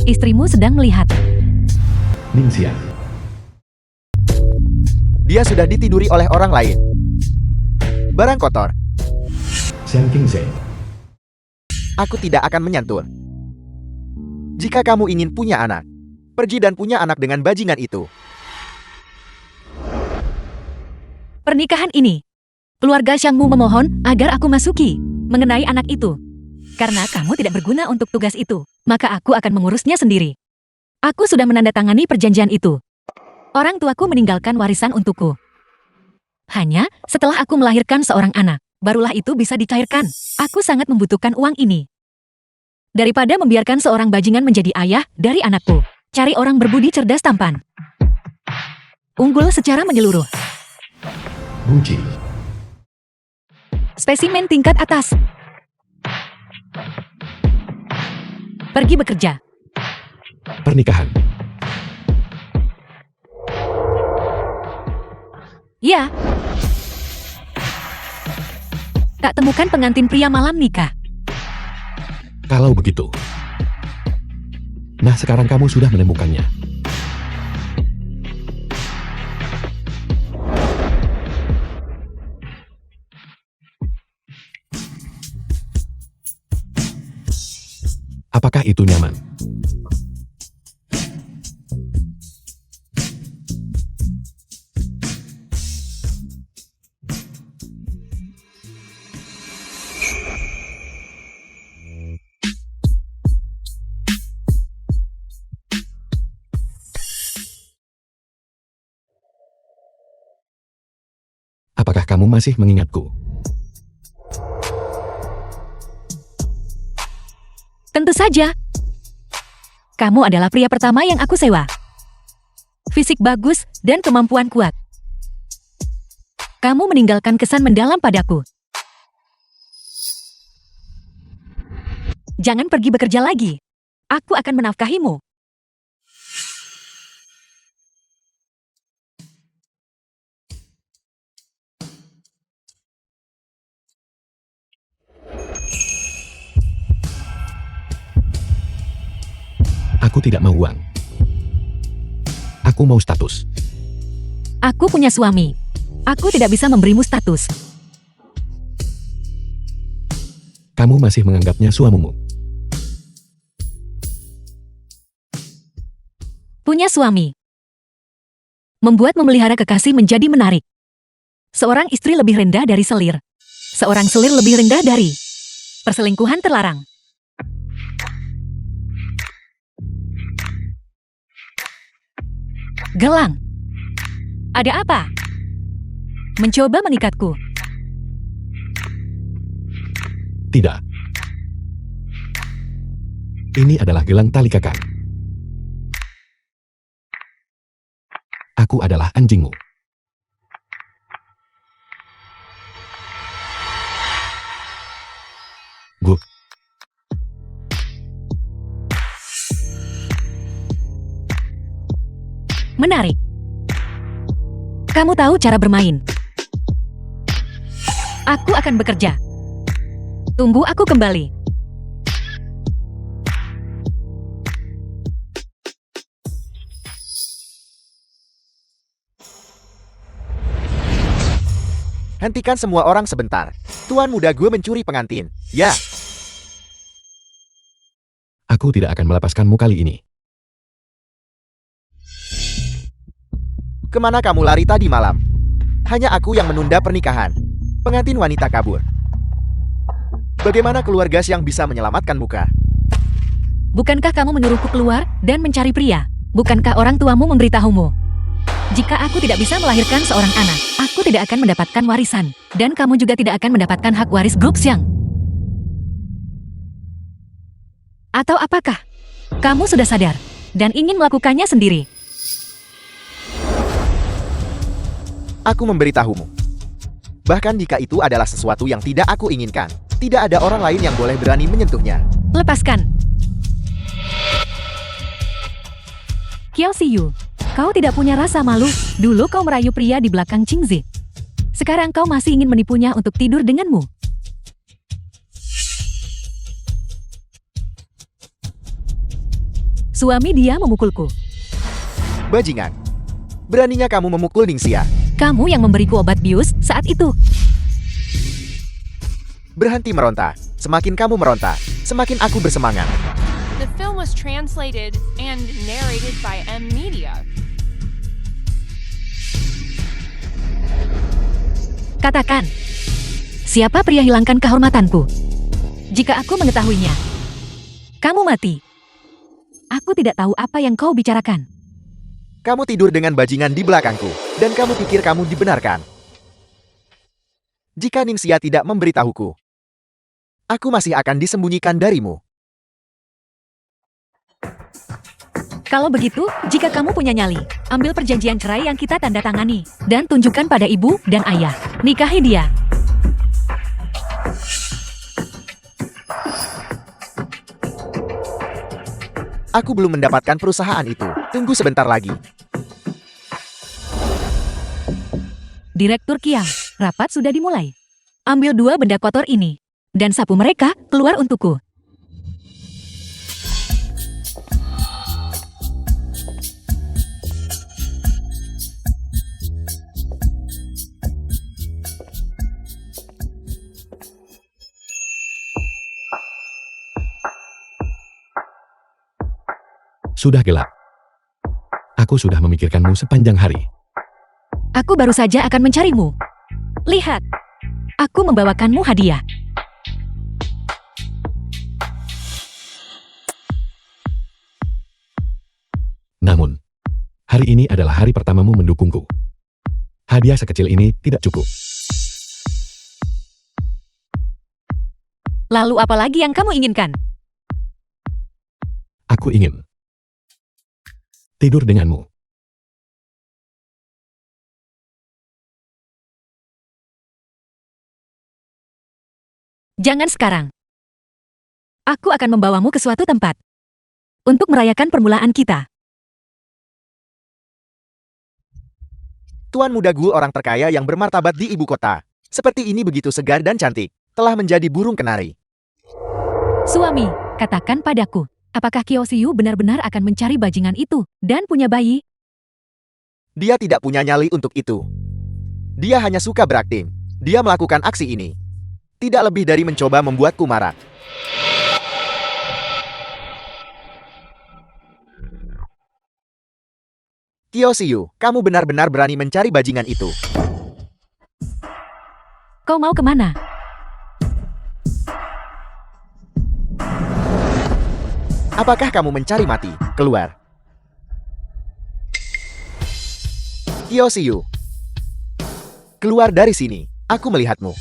Istrimu sedang melihat. Ningxia. Dia sudah ditiduri oleh orang lain. Barang kotor. Xiang Qingze. Aku tidak akan menyentuh. Jika kamu ingin punya anak, pergi dan punya anak dengan bajingan itu. Pernikahan ini. Keluarga Xiangmu memohon agar aku masuki mengenai anak itu. Karena kamu tidak berguna untuk tugas itu, maka aku akan mengurusnya sendiri. Aku sudah menandatangani perjanjian itu. Orang tuaku meninggalkan warisan untukku. Hanya setelah aku melahirkan seorang anak, barulah itu bisa dicairkan. Aku sangat membutuhkan uang ini. Daripada membiarkan seorang bajingan menjadi ayah dari anakku, cari orang berbudi cerdas tampan. Unggul secara menyeluruh. Buji. Spesimen tingkat atas. Pergi bekerja. Pernikahan. Ya. Tak temukan pengantin pria malam nikah. Kalau begitu. Nah, sekarang kamu sudah menemukannya. Apakah itu nyaman? Apakah kamu masih mengingatku? Tentu saja. Kamu adalah pria pertama yang aku sewa. Fisik bagus dan kemampuan kuat. Kamu meninggalkan kesan mendalam padaku. Jangan pergi bekerja lagi. Aku akan menafkahimu. Aku tidak mau uang. Aku mau status. Aku punya suami. Aku tidak bisa memberimu status. Kamu masih menganggapnya suamimu. Punya suami. Membuat memelihara kekasih menjadi menarik. Seorang istri lebih rendah dari selir. Seorang selir lebih rendah dari perselingkuhan terlarang. Gelang. Ada apa? Mencoba mengikatku. Tidak. Ini adalah gelang tali kakak. Aku adalah anjingmu. Guk. Menarik. Kamu tahu cara bermain. Aku akan bekerja. Tunggu aku kembali. Hentikan semua orang sebentar. Tuan muda gue mencuri pengantin. Ya. Aku tidak akan melepaskanmu kali ini. Kemana kamu lari tadi malam? Hanya aku yang menunda pernikahan. Pengantin wanita kabur. Bagaimana keluarga Xiang bisa menyelamatkan muka? Bukankah kamu menyuruhku keluar dan mencari pria? Bukankah orang tuamu memberitahumu? Jika aku tidak bisa melahirkan seorang anak, aku tidak akan mendapatkan warisan. Dan kamu juga tidak akan mendapatkan hak waris grup Xiang. Atau apakah kamu sudah sadar dan ingin melakukannya sendiri? Aku memberitahumu. Bahkan jika itu adalah sesuatu yang tidak aku inginkan, tidak ada orang lain yang boleh berani menyentuhnya. Lepaskan. Qiao Xiyu, kau tidak punya rasa malu. Dulu kau merayu pria di belakang Qingzi. Sekarang kau masih ingin menipunya untuk tidur denganmu. Suami dia memukulku. Bajingan. Beraninya kamu memukul Ningxia. Kamu yang memberiku obat bius saat itu. Berhenti meronta. Semakin kamu meronta, semakin aku bersemangat. The film was translated and narrated by M Media. Katakan, siapa pria hilangkan kehormatanku? Jika aku mengetahuinya, kamu mati. Aku tidak tahu apa yang kau bicarakan. Kamu tidur dengan bajingan di belakangku, dan kamu pikir kamu dibenarkan. Jika Ningxia tidak memberitahuku, aku masih akan disembunyikan darimu. Kalau begitu, jika kamu punya nyali, ambil perjanjian cerai yang kita tanda tangani, dan tunjukkan pada ibu dan ayah. Nikahi dia. Aku belum mendapatkan perusahaan itu. Tunggu sebentar lagi. Direktur Qiang, rapat sudah dimulai. Ambil 2 benda kotor ini, dan sapu mereka keluar untukku. Sudah gelap. Aku sudah memikirkanmu sepanjang hari. Aku baru saja akan mencarimu. Lihat, aku membawakanmu hadiah. Namun, hari ini adalah hari pertamamu mendukungku. Hadiah sekecil ini tidak cukup. Lalu apa lagi yang kamu inginkan? Aku ingin tidur denganmu. Jangan sekarang. Aku akan membawamu ke suatu tempat untuk merayakan permulaan kita. Tuan Muda Gul, orang terkaya yang bermartabat di ibu kota. Seperti ini begitu segar dan cantik. Telah menjadi burung kenari. Suami, katakan padaku, apakah Qiao Xiu benar-benar akan mencari bajingan itu dan punya bayi? Dia tidak punya nyali untuk itu. Dia hanya suka berakting. Dia melakukan aksi ini tidak lebih dari mencoba membuatku marah. Qiao Xiu, kamu benar-benar berani mencari bajingan itu. Kau mau kemana? Apakah kamu mencari mati? Keluar. Qiao Xiu, keluar dari sini. Aku melihatmu.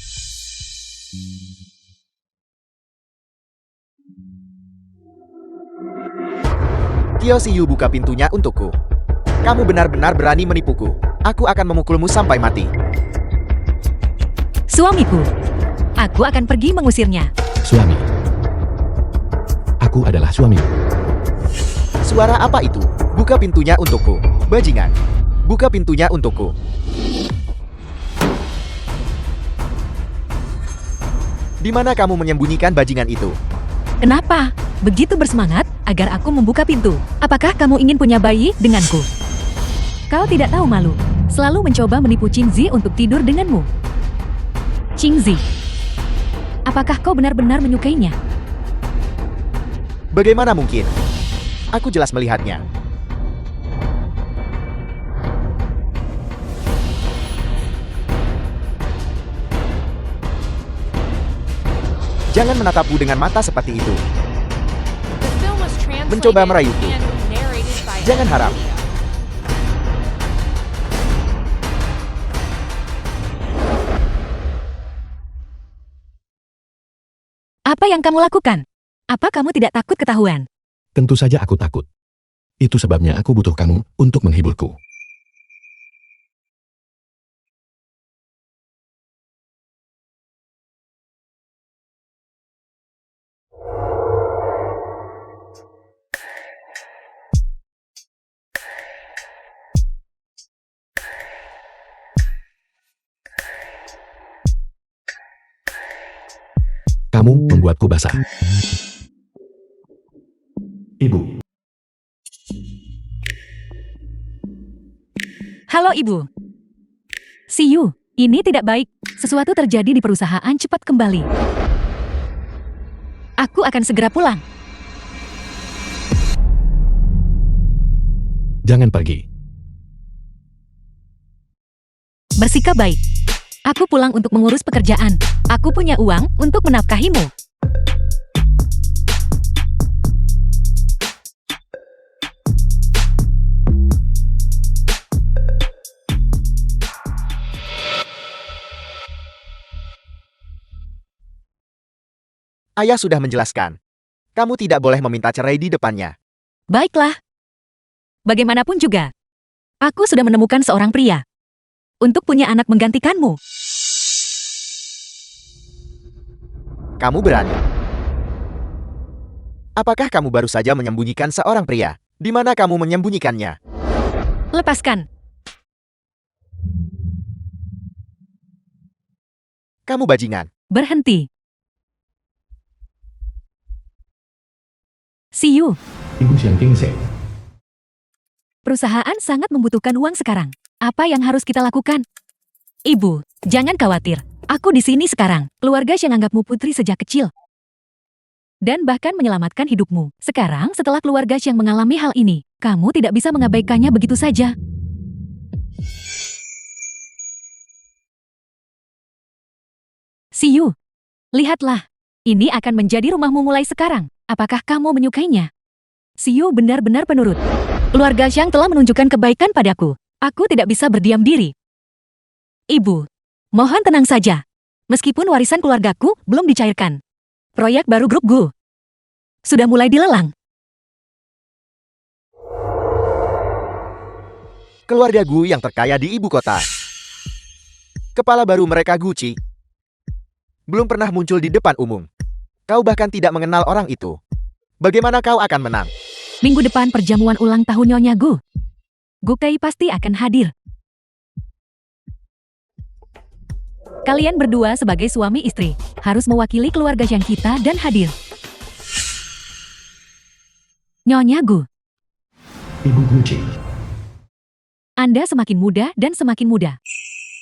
Qiao Xiu, buka pintunya untukku. Kamu benar-benar berani menipuku. Aku akan memukulmu sampai mati. Suamiku, aku akan pergi mengusirnya. Suami. Aku adalah suamimu. Suara apa itu? Buka pintunya untukku. Bajingan. Buka pintunya untukku. Di mana kamu menyembunyikan bajingan itu? Kenapa? Begitu bersemangat agar aku membuka pintu. Apakah kamu ingin punya bayi denganku? Kau tidak tahu malu. Selalu mencoba menipu Qingzi untuk tidur denganmu. Qingzi, apakah kau benar-benar menyukainya? Bagaimana mungkin? Aku jelas melihatnya. Jangan menatapku dengan mata seperti itu. The film was translated Mencoba merayuku. and narrated by Jangan M harap. Media. Apa yang kamu lakukan? Apa kamu tidak takut ketahuan? Tentu saja aku takut. Itu sebabnya aku butuh kamu untuk menghiburku. Kamu membuatku basah. Ibu. Halo Ibu. See you. Ini tidak baik. Sesuatu terjadi di perusahaan, cepat kembali. Aku akan segera pulang. Jangan pergi. Bersikap baik. Aku pulang untuk mengurus pekerjaan. Aku punya uang untuk menafkahimu. Ayah sudah menjelaskan. Kamu tidak boleh meminta cerai di depannya. Baiklah. Bagaimanapun juga, aku sudah menemukan seorang pria untuk punya anak menggantikanmu. Kamu berani. Apakah kamu baru saja menyembunyikan seorang pria? Di mana kamu menyembunyikannya? Lepaskan. Kamu bajingan. Berhenti. See you. Ibu Xiang Qingsei. Perusahaan sangat membutuhkan uang sekarang. Apa yang harus kita lakukan? Ibu, jangan khawatir. Aku di sini sekarang. Keluarga yang anggapmu putri sejak kecil. Dan bahkan menyelamatkan hidupmu. Sekarang setelah keluarga yang mengalami hal ini, kamu tidak bisa mengabaikannya begitu saja. See you. Lihatlah. Ini akan menjadi rumahmu mulai sekarang. Apakah kamu menyukainya? Siu benar-benar penurut. Keluarga Xiang telah menunjukkan kebaikan padaku. Aku tidak bisa berdiam diri. Ibu, mohon tenang saja. Meskipun warisan keluargaku belum dicairkan. Proyek baru grup Gu sudah mulai dilelang. Keluarga Gu yang terkaya di ibu kota. Kepala baru mereka Gucci belum pernah muncul di depan umum. Kau bahkan tidak mengenal orang itu. Bagaimana kau akan menang? Minggu depan perjamuan ulang tahun Nyonya Gu. Gu Kei pasti akan hadir. Kalian berdua sebagai suami istri harus mewakili keluarga yang kita dan hadir. Nyonya Gu, Ibu Gucci. Anda semakin muda dan semakin muda.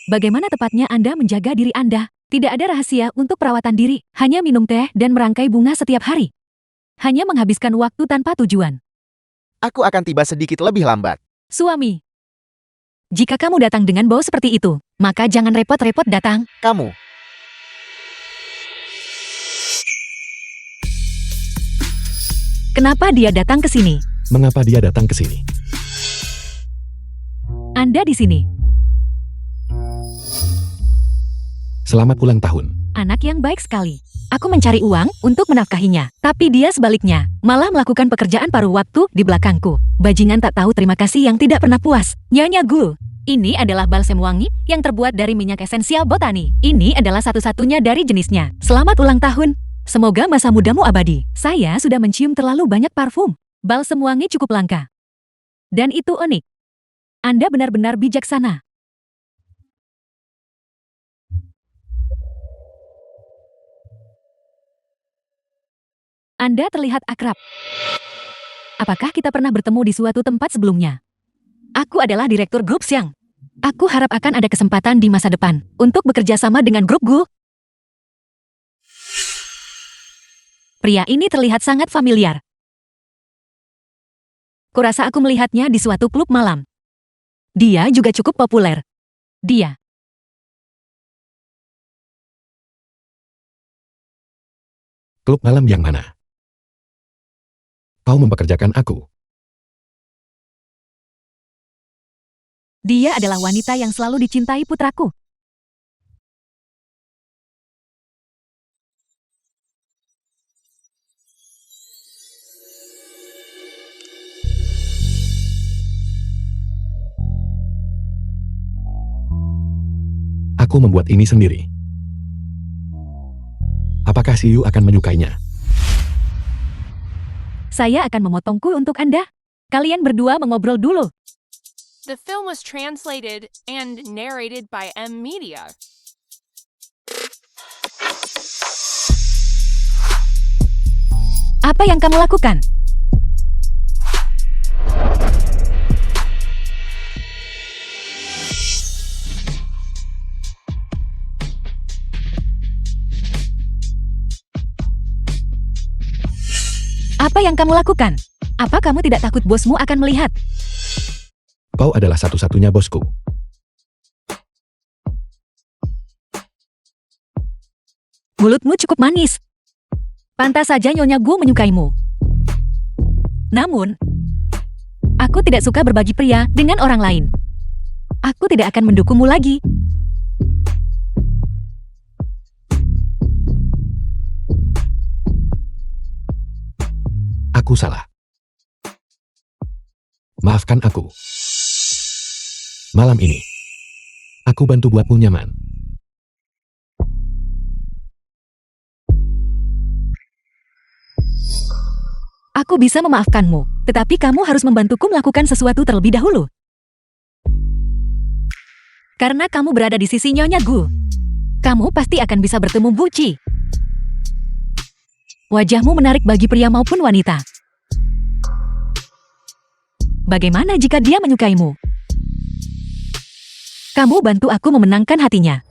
Bagaimana tepatnya Anda menjaga diri Anda? Tidak ada rahasia untuk perawatan diri, hanya minum teh dan merangkai bunga setiap hari. Hanya menghabiskan waktu tanpa tujuan. Aku akan tiba sedikit lebih lambat. Suami, jika kamu datang dengan bau seperti itu, maka jangan repot-repot datang. Kamu. Kenapa dia datang ke sini? Mengapa dia datang ke sini? Anda di sini. Selamat ulang tahun. Anak yang baik sekali. Aku mencari uang untuk menafkahinya. Tapi dia sebaliknya, malah melakukan pekerjaan paruh waktu di belakangku. Bajingan tak tahu terima kasih yang tidak pernah puas. Nyonya Gu, ini adalah balsem wangi yang terbuat dari minyak esensial botani. Ini adalah satu-satunya dari jenisnya. Selamat ulang tahun. Semoga masa mudamu abadi. Saya sudah mencium terlalu banyak parfum. Balsem wangi cukup langka. Dan itu unik. Anda benar-benar bijaksana. Anda terlihat akrab. Apakah kita pernah bertemu di suatu tempat sebelumnya? Aku adalah direktur grup Xiang. Aku harap akan ada kesempatan di masa depan untuk bekerja sama dengan grup Gu. Pria ini terlihat sangat familiar. Kurasa aku melihatnya di suatu klub malam. Dia juga cukup populer. Dia. Klub malam yang mana? Kau mempekerjakan aku. Dia adalah wanita yang selalu dicintai putraku. Aku membuat ini sendiri. Apakah Siu akan menyukainya? Saya akan memotongku untuk Anda. Kalian berdua mengobrol dulu. The film was translated and narrated by M Media. Apa yang kamu lakukan? Apa yang kamu lakukan? Apa kamu tidak takut bosmu akan melihat? Kau adalah satu-satunya bosku. Mulutmu cukup manis. Pantas saja Nyonya Gu menyukaimu. Namun, aku tidak suka berbagi pria dengan orang lain. Aku tidak akan mendukungmu lagi. Aku salah. Maafkan aku. Malam ini, aku bantu buatmu nyaman. Aku bisa memaafkanmu, tetapi kamu harus membantuku melakukan sesuatu terlebih dahulu. Karena kamu berada di sisi Nyonya Gu, kamu pasti akan bisa bertemu Buci. Wajahmu menarik bagi pria maupun wanita. Bagaimana jika dia menyukaimu? Kamu bantu aku memenangkan hatinya.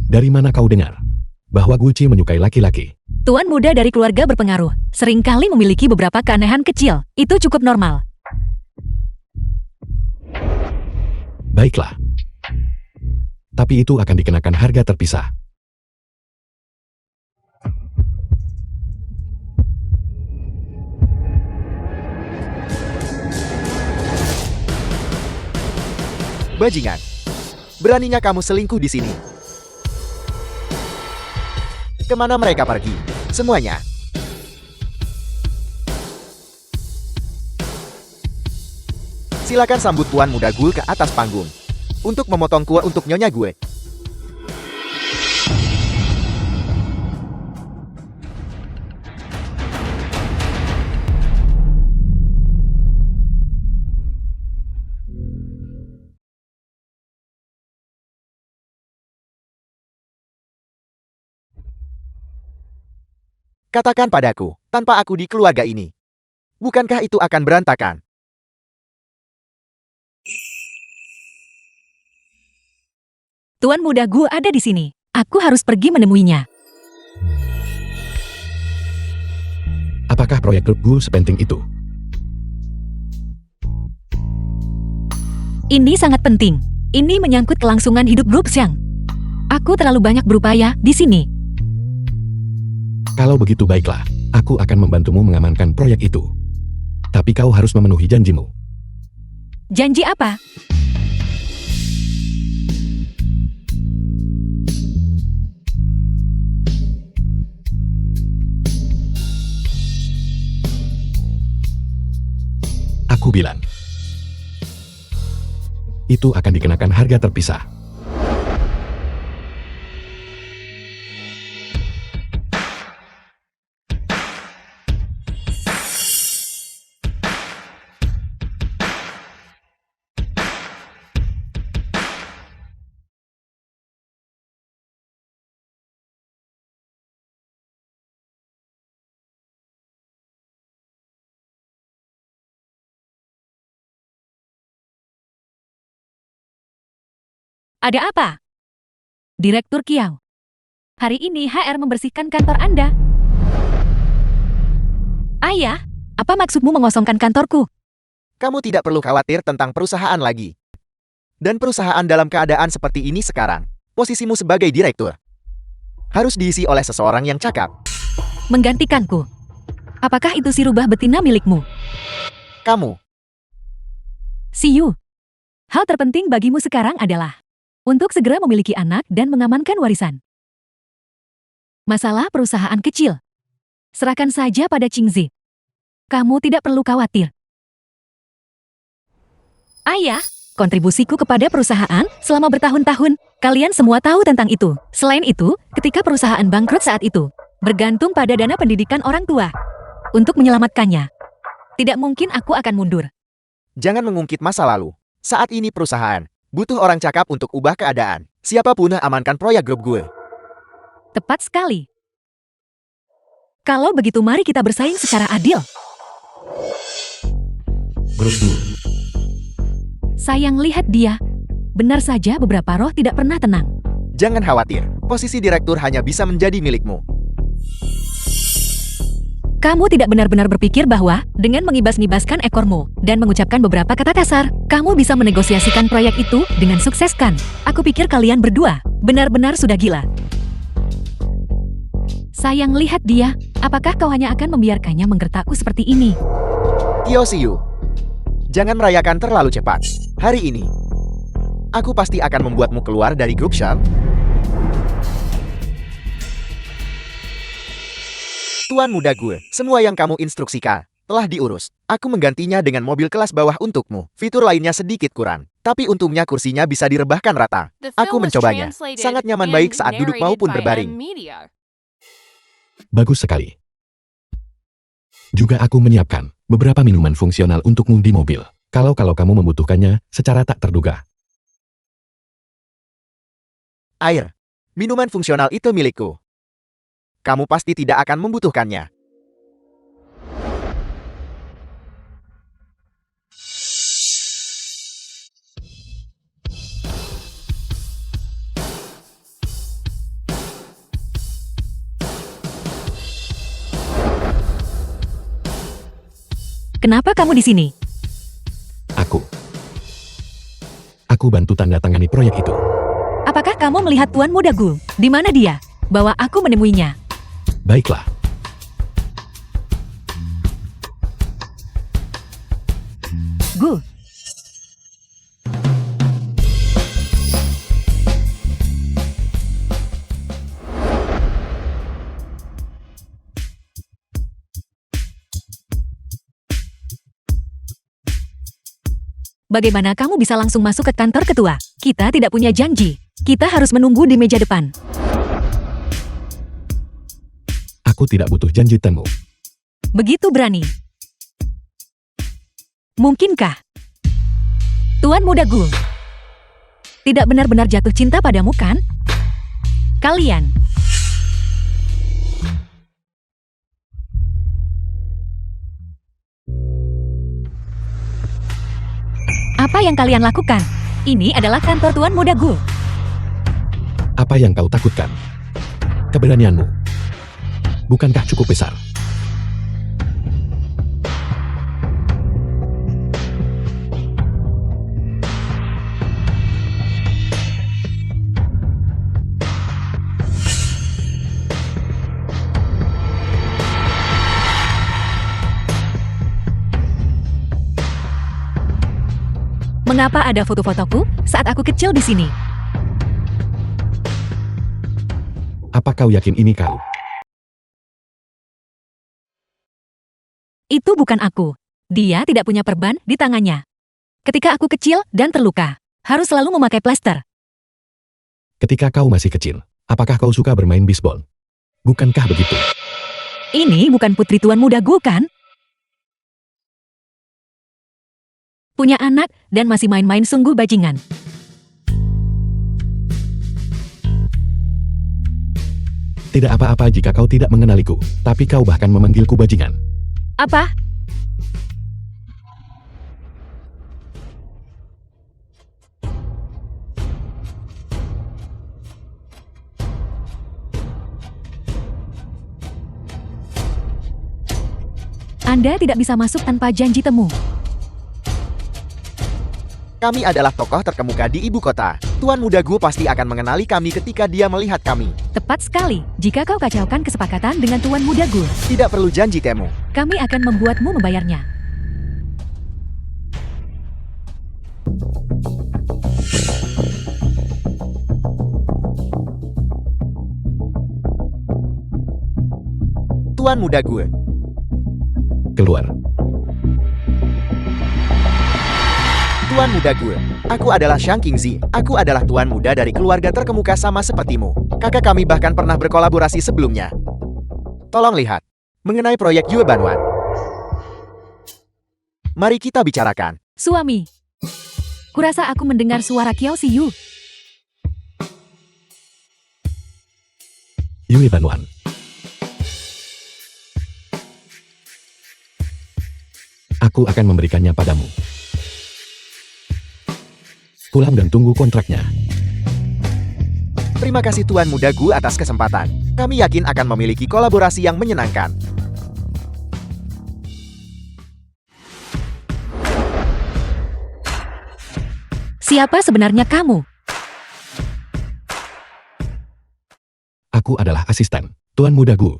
Dari mana kau dengar bahwa Guci menyukai laki-laki? Tuan muda dari keluarga berpengaruh, seringkali memiliki beberapa keanehan kecil. Itu cukup normal. Baiklah. Tapi itu akan dikenakan harga terpisah. Bajingan, beraninya kamu selingkuh di sini. Kemana mereka pergi? Semuanya. Silakan sambut Tuan Muda Gul ke atas panggung untuk memotong kue untuk Nyonya gue. Katakan padaku, tanpa aku di keluarga ini, bukankah itu akan berantakan? Tuan muda Gu ada di sini. Aku harus pergi menemuinya. Apakah proyek grup Gul sepenting itu? Ini sangat penting. Ini menyangkut kelangsungan hidup grup Xiang. Aku terlalu banyak berupaya di sini. Kalau begitu baiklah, aku akan membantumu mengamankan proyek itu. Tapi kau harus memenuhi janjimu. Janji apa? Aku bilang, itu akan dikenakan harga terpisah. Ada apa? Direktur Kiao. Hari ini HR membersihkan kantor Anda. Ayah, apa maksudmu mengosongkan kantorku? Kamu tidak perlu khawatir tentang perusahaan lagi. Dan perusahaan dalam keadaan seperti ini sekarang, posisimu sebagai direktur harus diisi oleh seseorang yang cakap. Menggantikanku. Apakah itu si rubah betina milikmu? Kamu, See you. Hal terpenting bagimu sekarang adalah untuk segera memiliki anak dan mengamankan warisan. Masalah perusahaan kecil. Serahkan saja pada Qingzi. Kamu tidak perlu khawatir. Ayah, kontribusiku kepada perusahaan selama bertahun-tahun, kalian semua tahu tentang itu. Selain itu, ketika perusahaan bangkrut saat itu, bergantung pada dana pendidikan orang tua. Untuk menyelamatkannya, tidak mungkin aku akan mundur. jangan mengungkit masa lalu. Saat ini perusahaan butuh orang cakap untuk ubah keadaan. Siapapun amankan proyek grup gue. Tepat sekali. Kalau begitu mari kita bersaing secara adil. Grup Gul. Sayang lihat dia. Benar saja beberapa roh tidak pernah tenang. Jangan khawatir, posisi direktur hanya bisa menjadi milikmu. Kamu tidak benar-benar berpikir bahwa dengan mengibas-ngibaskan ekormu dan mengucapkan beberapa kata kasar, kamu bisa menegosiasikan proyek itu dengan sukses kan? Aku pikir kalian berdua benar-benar sudah gila. Sayang, lihat dia. Apakah kau hanya akan membiarkannya menggertakku seperti ini? Kyo Siyu, jangan merayakan terlalu cepat. Hari ini, aku pasti akan membuatmu keluar dari grup Sharp. Tuan muda gue, semua yang kamu instruksikan telah diurus. Aku menggantinya dengan mobil kelas bawah untukmu. Fitur lainnya sedikit kurang, tapi untungnya kursinya bisa direbahkan rata. The Aku film was mencobanya. translated Sangat nyaman and baik saat duduk narrated maupun by berbaring. M-Media. Bagus sekali. Juga aku menyiapkan beberapa minuman fungsional untukmu di mobil. Kalau kamu membutuhkannya secara tak terduga. Air. Minuman fungsional itu milikku. Kamu pasti tidak akan membutuhkannya. Kenapa kamu di sini? Aku bantu tanda tangani proyek itu. Apakah kamu melihat Tuan Muda Gu? Di mana dia? Bawa aku menemuinya. Baiklah. Gu. Bagaimana kamu bisa langsung masuk ke kantor ketua? Kita tidak punya janji. Kita harus menunggu di meja depan. Aku tidak butuh janji temu. Begitu berani. Mungkinkah Tuan Muda Gu tidak benar-benar jatuh cinta padamu, kan? Kalian apa yang kalian lakukan? Ini adalah kantor Tuan Muda Gu. Apa yang kau takutkan? Keberanianmu. Bukankah cukup besar? Mengapa ada foto-fotoku saat aku kecil di sini? Apa kau yakin ini kau? Itu bukan aku. Dia tidak punya perban di tangannya. Ketika aku kecil dan terluka, harus selalu memakai plester. Ketika kau masih kecil, apakah kau suka bermain bisbol? Bukankah begitu? Ini bukan putri Tuan Muda Gu, kan? Punya anak dan masih main-main sungguh bajingan. Tidak apa-apa jika kau tidak mengenaliku, tapi kau bahkan memanggilku bajingan. Apa? Anda tidak bisa masuk tanpa janji temu. Kami adalah tokoh terkemuka di ibu kota. Tuan Muda Gu pasti akan mengenali kami ketika dia melihat kami. Tepat sekali. Jika kau kacaukan kesepakatan dengan Tuan Muda Gu, Tidak perlu janji temu. kami akan membuatmu membayarnya. Tuan Muda Gu. Keluar. Tuan Muda Gu. Aku adalah Shang Qingzi. Aku adalah tuan muda dari keluarga terkemuka sama sepertimu. Kakak kami bahkan pernah berkolaborasi sebelumnya. Tolong lihat. Mengenai proyek Yue Banwan. Mari kita bicarakan. Suami. Kurasa aku mendengar suara Kiao Siyu. Yue Banwan. Aku akan memberikannya padamu. Pulang dan tunggu kontraknya. Terima kasih Tuan Muda Gu atas kesempatan. Kami yakin akan memiliki kolaborasi yang menyenangkan. Siapa sebenarnya kamu? Aku adalah asisten, Tuan Muda Gu.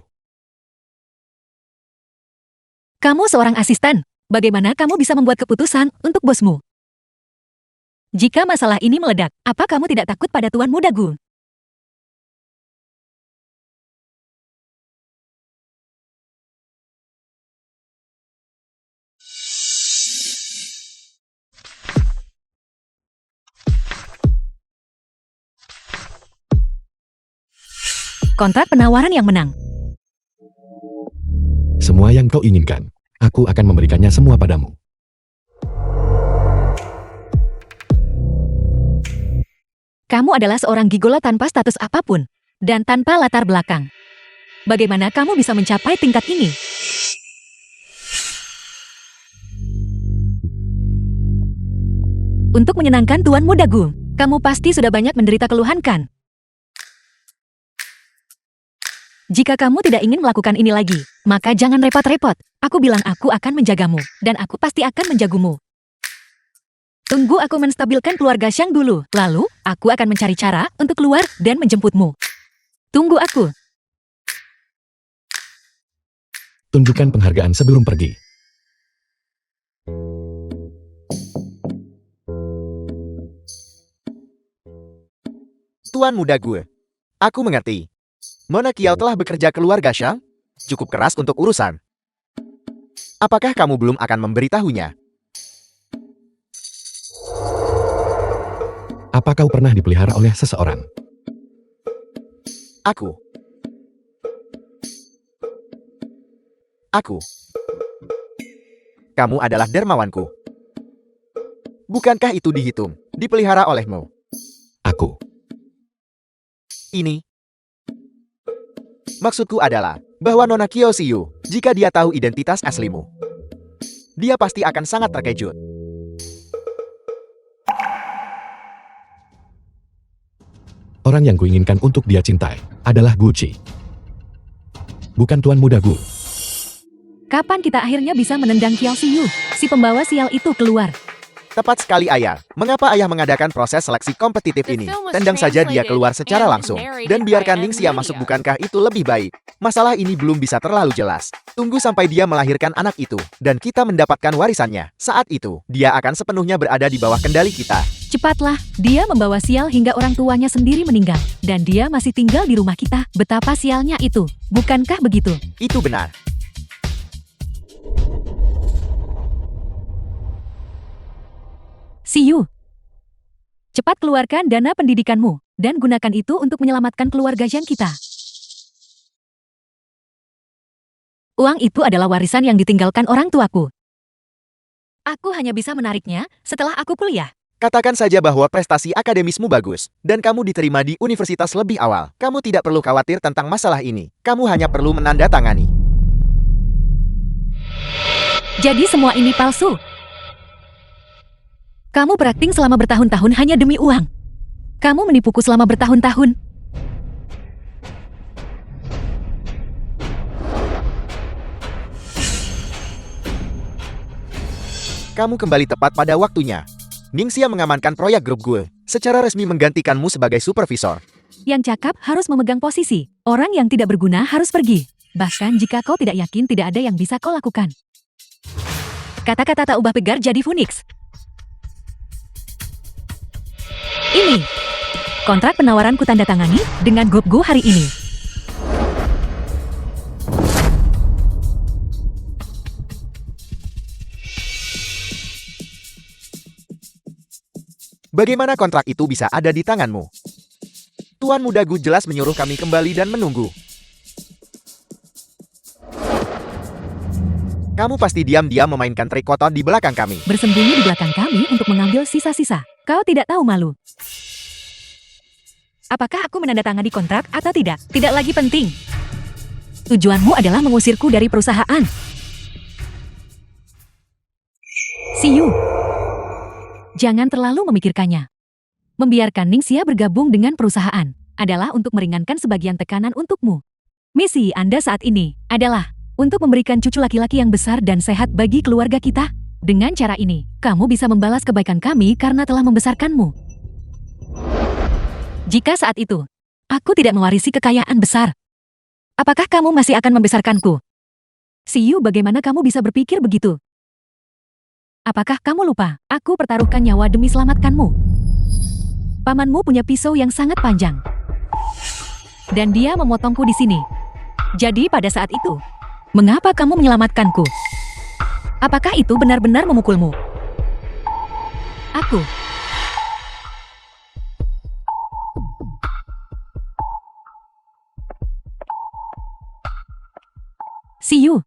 Kamu seorang asisten. Bagaimana kamu bisa membuat keputusan untuk bosmu? Jika masalah ini meledak, apa kamu tidak takut pada Tuan Muda Gu? Kontrak penawaran yang menang. Semua yang kau inginkan, aku akan memberikannya semua padamu. Kamu adalah seorang gigolo tanpa status apapun, dan tanpa latar belakang. Bagaimana kamu bisa mencapai tingkat ini? Untuk menyenangkan Tuan Muda Gu, kamu pasti sudah banyak menderita keluhan kan? Jika kamu tidak ingin melakukan ini lagi, maka jangan repot-repot. Aku bilang aku akan menjagamu, dan aku pasti akan menjagumu. Tunggu aku menstabilkan keluarga Xiang dulu, lalu aku akan mencari cara untuk keluar dan menjemputmu. Tunggu aku. Tunjukkan penghargaan sebelum pergi. Tuan Muda Gue, aku mengerti. Mona Kiao telah bekerja keluarga Xiang? Cukup keras untuk urusan. Apakah kamu belum akan memberitahunya? Apa kau pernah dipelihara oleh seseorang? Aku. Kamu adalah dermawanku. Bukankah itu dihitung, dipelihara olehmu? Aku. Ini. Maksudku adalah, bahwa Nona Kyo Siyu, jika dia tahu identitas aslimu, dia pasti akan sangat terkejut. Orang yang kuinginkan untuk dia cintai adalah Gucci. Bukan Tuan Muda Gu. Kapan kita akhirnya bisa menendang Kiao Siyu, si pembawa sial itu keluar? Tepat sekali ayah. Mengapa ayah mengadakan proses seleksi kompetitif ini? Tendang saja dia keluar secara langsung. Dan biarkan Ning Xia masuk, bukankah itu lebih baik? Masalah ini belum bisa terlalu jelas. Tunggu sampai dia melahirkan anak itu. Dan kita mendapatkan warisannya. Saat itu, dia akan sepenuhnya berada di bawah kendali kita. Cepatlah, dia membawa sial hingga orang tuanya sendiri meninggal. Dan dia masih tinggal di rumah kita. Betapa sialnya itu. Bukankah begitu? Itu benar. Siyu, cepat keluarkan dana pendidikanmu, dan gunakan itu untuk menyelamatkan keluarga Zhang kita. Uang itu adalah warisan yang ditinggalkan orang tuaku. Aku hanya bisa menariknya setelah aku kuliah. Katakan saja bahwa prestasi akademismu bagus, dan kamu diterima di universitas lebih awal. Kamu tidak perlu khawatir tentang masalah ini. Kamu hanya perlu menandatangani. Jadi semua ini palsu. Kamu berakting selama bertahun-tahun hanya demi uang. Kamu menipuku selama bertahun-tahun. Kamu kembali tepat pada waktunya. Ning Xia mengamankan proyek grup gue, secara resmi menggantikanmu sebagai supervisor. Yang cakap harus memegang posisi. Orang yang tidak berguna harus pergi. Bahkan jika kau tidak yakin, tidak ada yang bisa kau lakukan. Kata-kata tak ubah pegar jadi Phoenix. Ini, kontrak penawaran ku tanda tangani dengan Gopgu hari ini. Bagaimana kontrak itu bisa ada di tanganmu? Tuan Muda Gu jelas menyuruh kami kembali dan menunggu. Kamu pasti diam-diam memainkan trik kotor di belakang kami. Bersembunyi di belakang kami untuk mengambil sisa-sisa. Kau tidak tahu malu. Apakah aku menandatangani kontrak atau tidak? Tidak lagi penting. Tujuanmu adalah mengusirku dari perusahaan. Siyu. Jangan terlalu memikirkannya. Membiarkan Ning Xia bergabung dengan perusahaan adalah untuk meringankan sebagian tekanan untukmu. Misi Anda saat ini adalah untuk memberikan cucu laki-laki yang besar dan sehat bagi keluarga kita. Dengan cara ini, kamu bisa membalas kebaikan kami karena telah membesarkanmu. Jika saat itu, aku tidak mewarisi kekayaan besar, apakah kamu masih akan membesarkanku? Siyu, bagaimana kamu bisa berpikir begitu? Apakah kamu lupa, aku pertaruhkan nyawa demi selamatkanmu. Pamanmu punya pisau yang sangat panjang. Dan dia memotongku di sini. Jadi pada saat itu, mengapa kamu menyelamatkanku? Apakah itu benar-benar memukulmu? Aku. Siyu.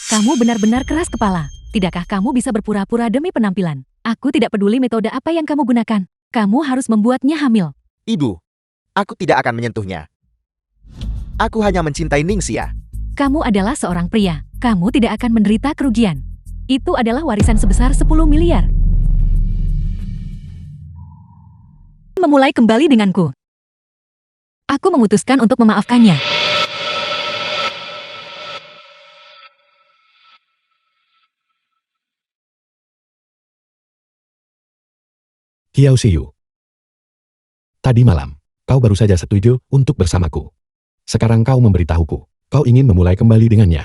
Kamu benar-benar keras kepala. Tidakkah kamu bisa berpura-pura demi penampilan? Aku tidak peduli metode apa yang kamu gunakan. Kamu harus membuatnya hamil. Ibu, aku tidak akan menyentuhnya. Aku hanya mencintai Ningxia. Kamu adalah seorang pria. Kamu tidak akan menderita kerugian. Itu adalah warisan sebesar 10 miliar. Memulai kembali denganku. Aku memutuskan untuk memaafkannya. Xiao Siyu. Tadi malam, kau baru saja setuju untuk bersamaku. Sekarang kau memberitahuku, kau ingin memulai kembali dengannya.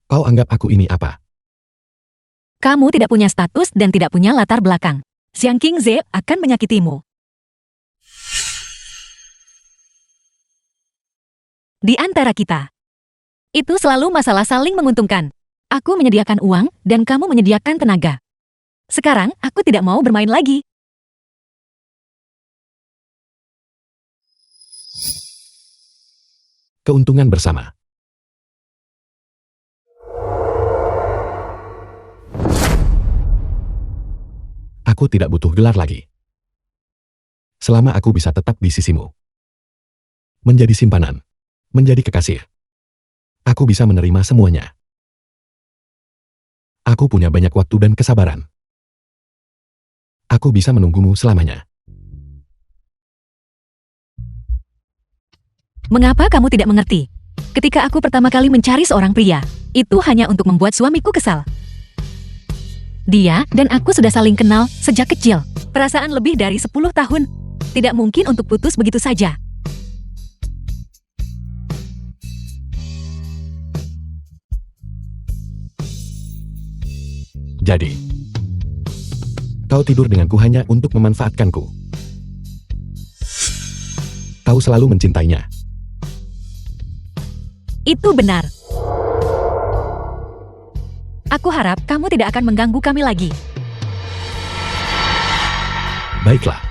Kau anggap aku ini apa? Kamu tidak punya status dan tidak punya latar belakang. Xiang Qingze akan menyakitimu. Di antara kita, itu selalu masalah saling menguntungkan. Aku menyediakan uang dan kamu menyediakan tenaga. Sekarang aku tidak mau bermain lagi. Keuntungan bersama. Aku tidak butuh gelar lagi. Selama aku bisa tetap di sisimu. Menjadi simpanan. Menjadi kekasih. Aku bisa menerima semuanya. Aku punya banyak waktu dan kesabaran. Aku bisa menunggumu selamanya. Mengapa kamu tidak mengerti? Ketika aku pertama kali mencari seorang pria, itu hanya untuk membuat suamiku kesal. Dia dan aku sudah saling kenal sejak kecil. Perasaan lebih dari 10 tahun. Tidak mungkin untuk putus begitu saja. Jadi, kau tidur denganku hanya untuk memanfaatkanku. Kau selalu mencintainya. Itu benar. Aku harap kamu tidak akan mengganggu kami lagi. Baiklah.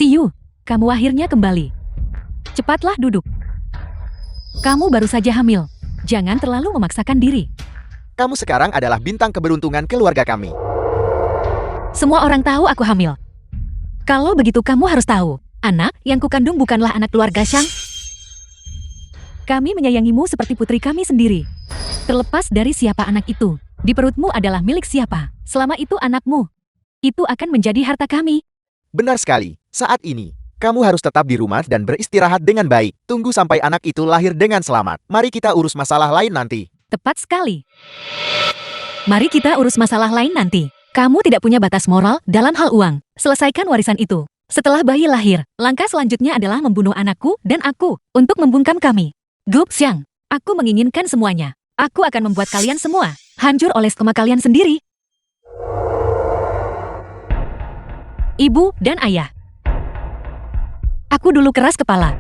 Siyu, kamu akhirnya kembali. Cepatlah duduk. Kamu baru saja hamil. Jangan terlalu memaksakan diri. Kamu sekarang adalah bintang keberuntungan keluarga kami. Semua orang tahu aku hamil. Kalau begitu kamu harus tahu, anak yang kukandung bukanlah anak keluarga Shang. Kami menyayangimu seperti putri kami sendiri. Terlepas dari siapa anak itu, di perutmu adalah milik siapa. Selama itu anakmu, itu akan menjadi harta kami. Benar sekali. Saat ini, kamu harus tetap di rumah dan beristirahat dengan baik. Tunggu sampai anak itu lahir dengan selamat. Mari kita urus masalah lain nanti. Tepat sekali. Mari kita urus masalah lain nanti. Kamu tidak punya batas moral dalam hal uang. Selesaikan warisan itu. Setelah bayi lahir, langkah selanjutnya adalah membunuh anakku dan aku untuk membungkam kami. Gup Xiang, aku menginginkan semuanya. Aku akan membuat kalian semua hancur oleh skema kalian sendiri. Ibu dan ayah. Aku dulu keras kepala.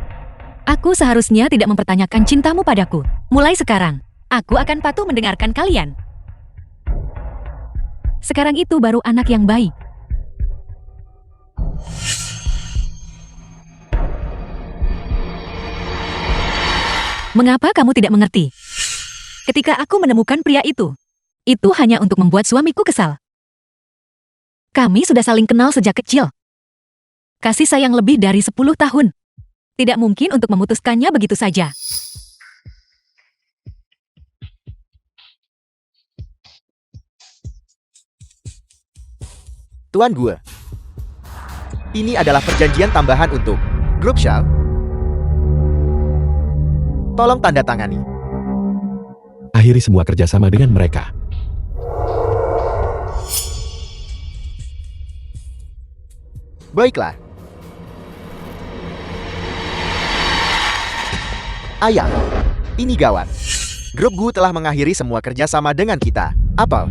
Aku seharusnya tidak mempertanyakan cintamu padaku. Mulai sekarang, aku akan patuh mendengarkan kalian. Sekarang itu baru anak yang baik. Mengapa kamu tidak mengerti? Ketika aku menemukan pria itu hanya untuk membuat suamiku kesal. Kami sudah saling kenal sejak kecil. Kasih sayang lebih dari 10 tahun. Tidak mungkin untuk memutuskannya begitu saja. Tuan Gue. Ini adalah perjanjian tambahan untuk grup Shao. Tolong tanda tangani. Akhiri semua kerjasama dengan mereka. Baiklah. Ayah, ini gawat. Grup Gu telah mengakhiri semua kerjasama dengan kita. Apel.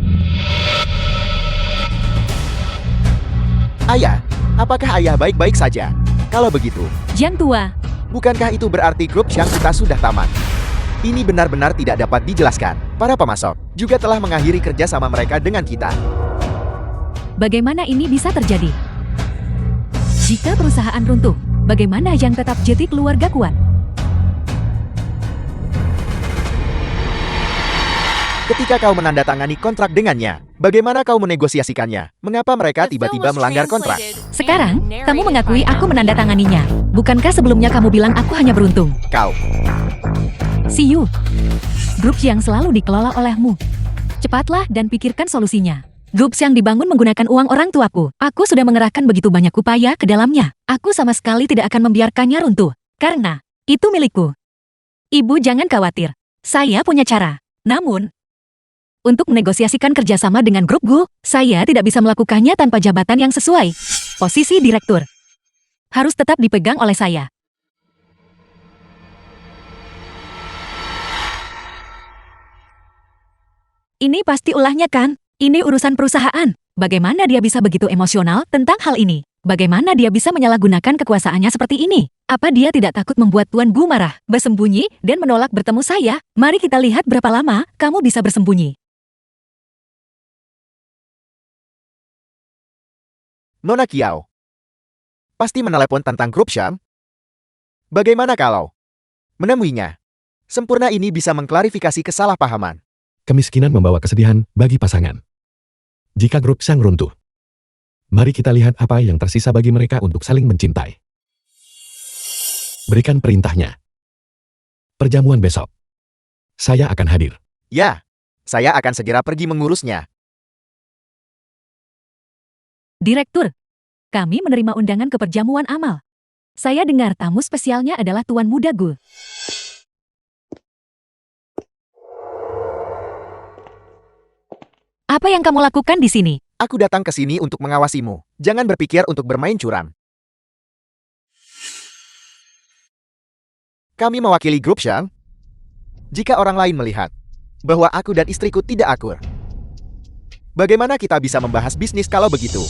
Ayah, apakah ayah baik-baik saja? Kalau begitu, Jiang tua, bukankah itu berarti grup Xiang kita sudah tamat? Ini benar-benar tidak dapat dijelaskan. Para pemasok juga telah mengakhiri kerjasama mereka dengan kita. bagaimana ini bisa terjadi? Jika perusahaan runtuh, bagaimana yang tetap jadi keluarga kuat? Ketika kau menandatangani kontrak dengannya, bagaimana kau menegosiasikannya? Mengapa mereka The film tiba-tiba was melanggar kontrak? translated Sekarang, and kamu narrated mengakui by aku M. menandatanganinya. Bukankah sebelumnya kamu bilang aku hanya beruntung? Kau, See you. Grup yang selalu dikelola olehmu. Cepatlah dan pikirkan solusinya. Grup yang dibangun menggunakan uang orang tuaku. Aku sudah mengerahkan begitu banyak upaya ke dalamnya. Aku sama sekali tidak akan membiarkannya runtuh. Karena, itu milikku. Ibu jangan khawatir. Saya punya cara. Namun, untuk menegosiasikan kerjasama dengan grup Gu, saya tidak bisa melakukannya tanpa jabatan yang sesuai. Posisi direktur harus tetap dipegang oleh saya. Ini pasti ulahnya kan? Ini urusan perusahaan. Bagaimana dia bisa begitu emosional tentang hal ini? Bagaimana dia bisa menyalahgunakan kekuasaannya seperti ini? Apa dia tidak takut membuat Tuan Gu marah, bersembunyi, dan menolak bertemu saya? Mari kita lihat berapa lama kamu bisa bersembunyi. Nona Kiao, pasti menelepon tentang grup Shang? Bagaimana kalau menemuinya? Sempurna ini bisa mengklarifikasi kesalahpahaman. Kemiskinan membawa kesedihan bagi pasangan. Jika grup Shang runtuh, mari kita lihat apa yang tersisa bagi mereka untuk saling mencintai. Berikan perintahnya. Perjamuan besok. Saya akan hadir. Ya, saya akan segera pergi mengurusnya. Direktur, kami menerima undangan ke perjamuan amal. Saya dengar tamu spesialnya adalah Tuan Muda Gu. Apa yang kamu lakukan di sini? Aku datang ke sini untuk mengawasimu. Jangan berpikir untuk bermain curang. Kami mewakili grup Shang. Jika orang lain melihat bahwa aku dan istriku tidak akur, bagaimana kita bisa membahas bisnis kalau begitu?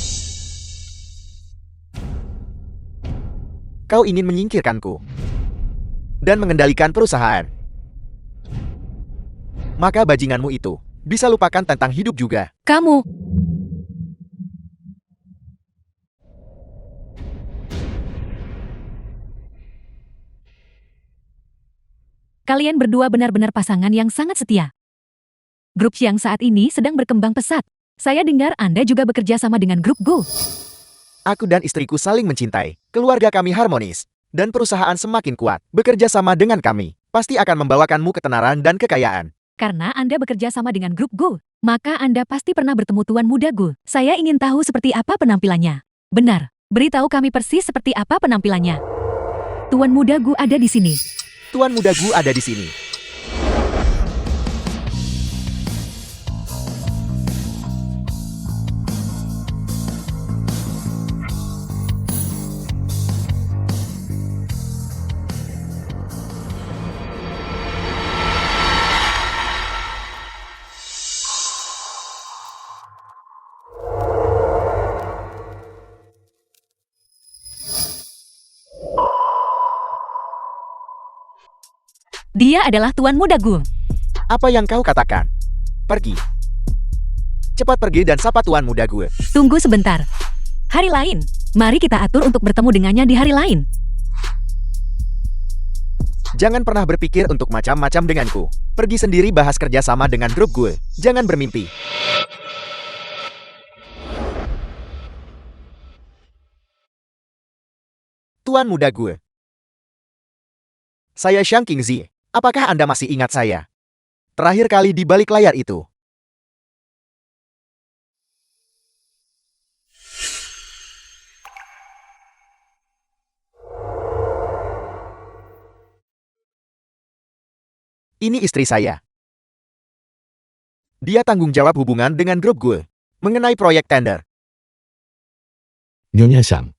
Kau ingin menyingkirkanku dan mengendalikan perusahaan. Maka bajinganmu itu bisa lupakan tentang hidup juga. Kamu. Kalian berdua benar-benar pasangan yang sangat setia. Grup yang saat ini sedang berkembang pesat. Saya dengar Anda juga bekerja sama dengan grup Gu. Aku dan istriku saling mencintai. Keluarga kami harmonis. Dan perusahaan semakin kuat. Bekerja sama dengan kami pasti akan membawakanmu ketenaran dan kekayaan. Karena Anda bekerja sama dengan grup Gu, maka Anda pasti pernah bertemu Tuan Muda Gu. Saya ingin tahu seperti apa penampilannya. Benar, beritahu kami persis seperti apa penampilannya. Tuan Muda Gu ada di sini. Tuan Muda Gu ada di sini. Dia adalah Tuan Muda Gu. Apa yang kau katakan? Pergi. Cepat pergi dan sapa Tuan Muda Gu. Tunggu sebentar. Hari lain, mari kita atur untuk bertemu dengannya di hari lain. Jangan pernah berpikir untuk macam-macam denganku. Pergi sendiri bahas kerjasama dengan grup gue. Jangan bermimpi. Tuan muda gue. Saya Shang Qingzi. Apakah Anda masih ingat saya? Terakhir kali di balik layar itu. Ini istri saya. Dia tanggung jawab hubungan dengan grup gue. Mengenai proyek tender. Nyonya Shang.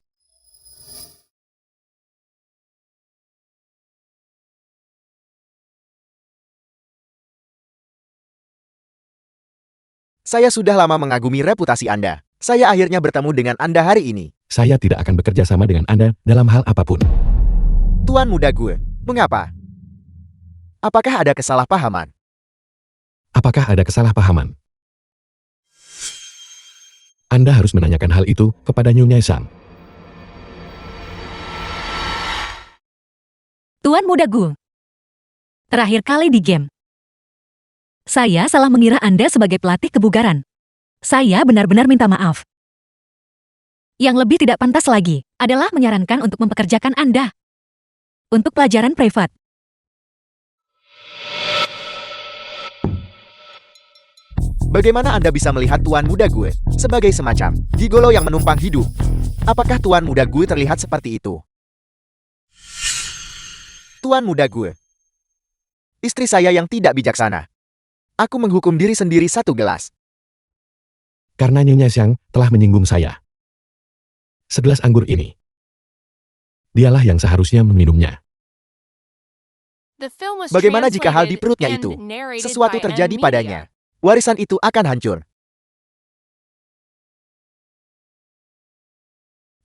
Saya sudah lama mengagumi reputasi Anda. Saya akhirnya bertemu dengan Anda hari ini. Saya tidak akan bekerja sama dengan Anda dalam hal apapun. Tuan muda gue, mengapa? Apakah ada kesalahpahaman? Apakah ada kesalahpahaman? Anda harus menanyakan hal itu kepada Nyonya Shang. Tuan muda Gu. Terakhir kali di game. Saya salah mengira Anda sebagai pelatih kebugaran. Saya benar-benar minta maaf. Yang lebih tidak pantas lagi adalah menyarankan untuk mempekerjakan Anda untuk pelajaran privat. Bagaimana Anda bisa melihat tuan muda gue sebagai semacam gigolo yang menumpang hidup? Apakah tuan muda gue terlihat seperti itu? Tuan muda gue. Istri saya yang tidak bijaksana. Aku menghukum diri sendiri 1 gelas. Karena Nyonya Shang telah menyinggung saya. Segelas anggur ini. Dialah yang seharusnya meminumnya. The film was Bagaimana jika hal di translated perutnya and itu? narrated Sesuatu by terjadi M. Media. padanya. Warisan itu akan hancur.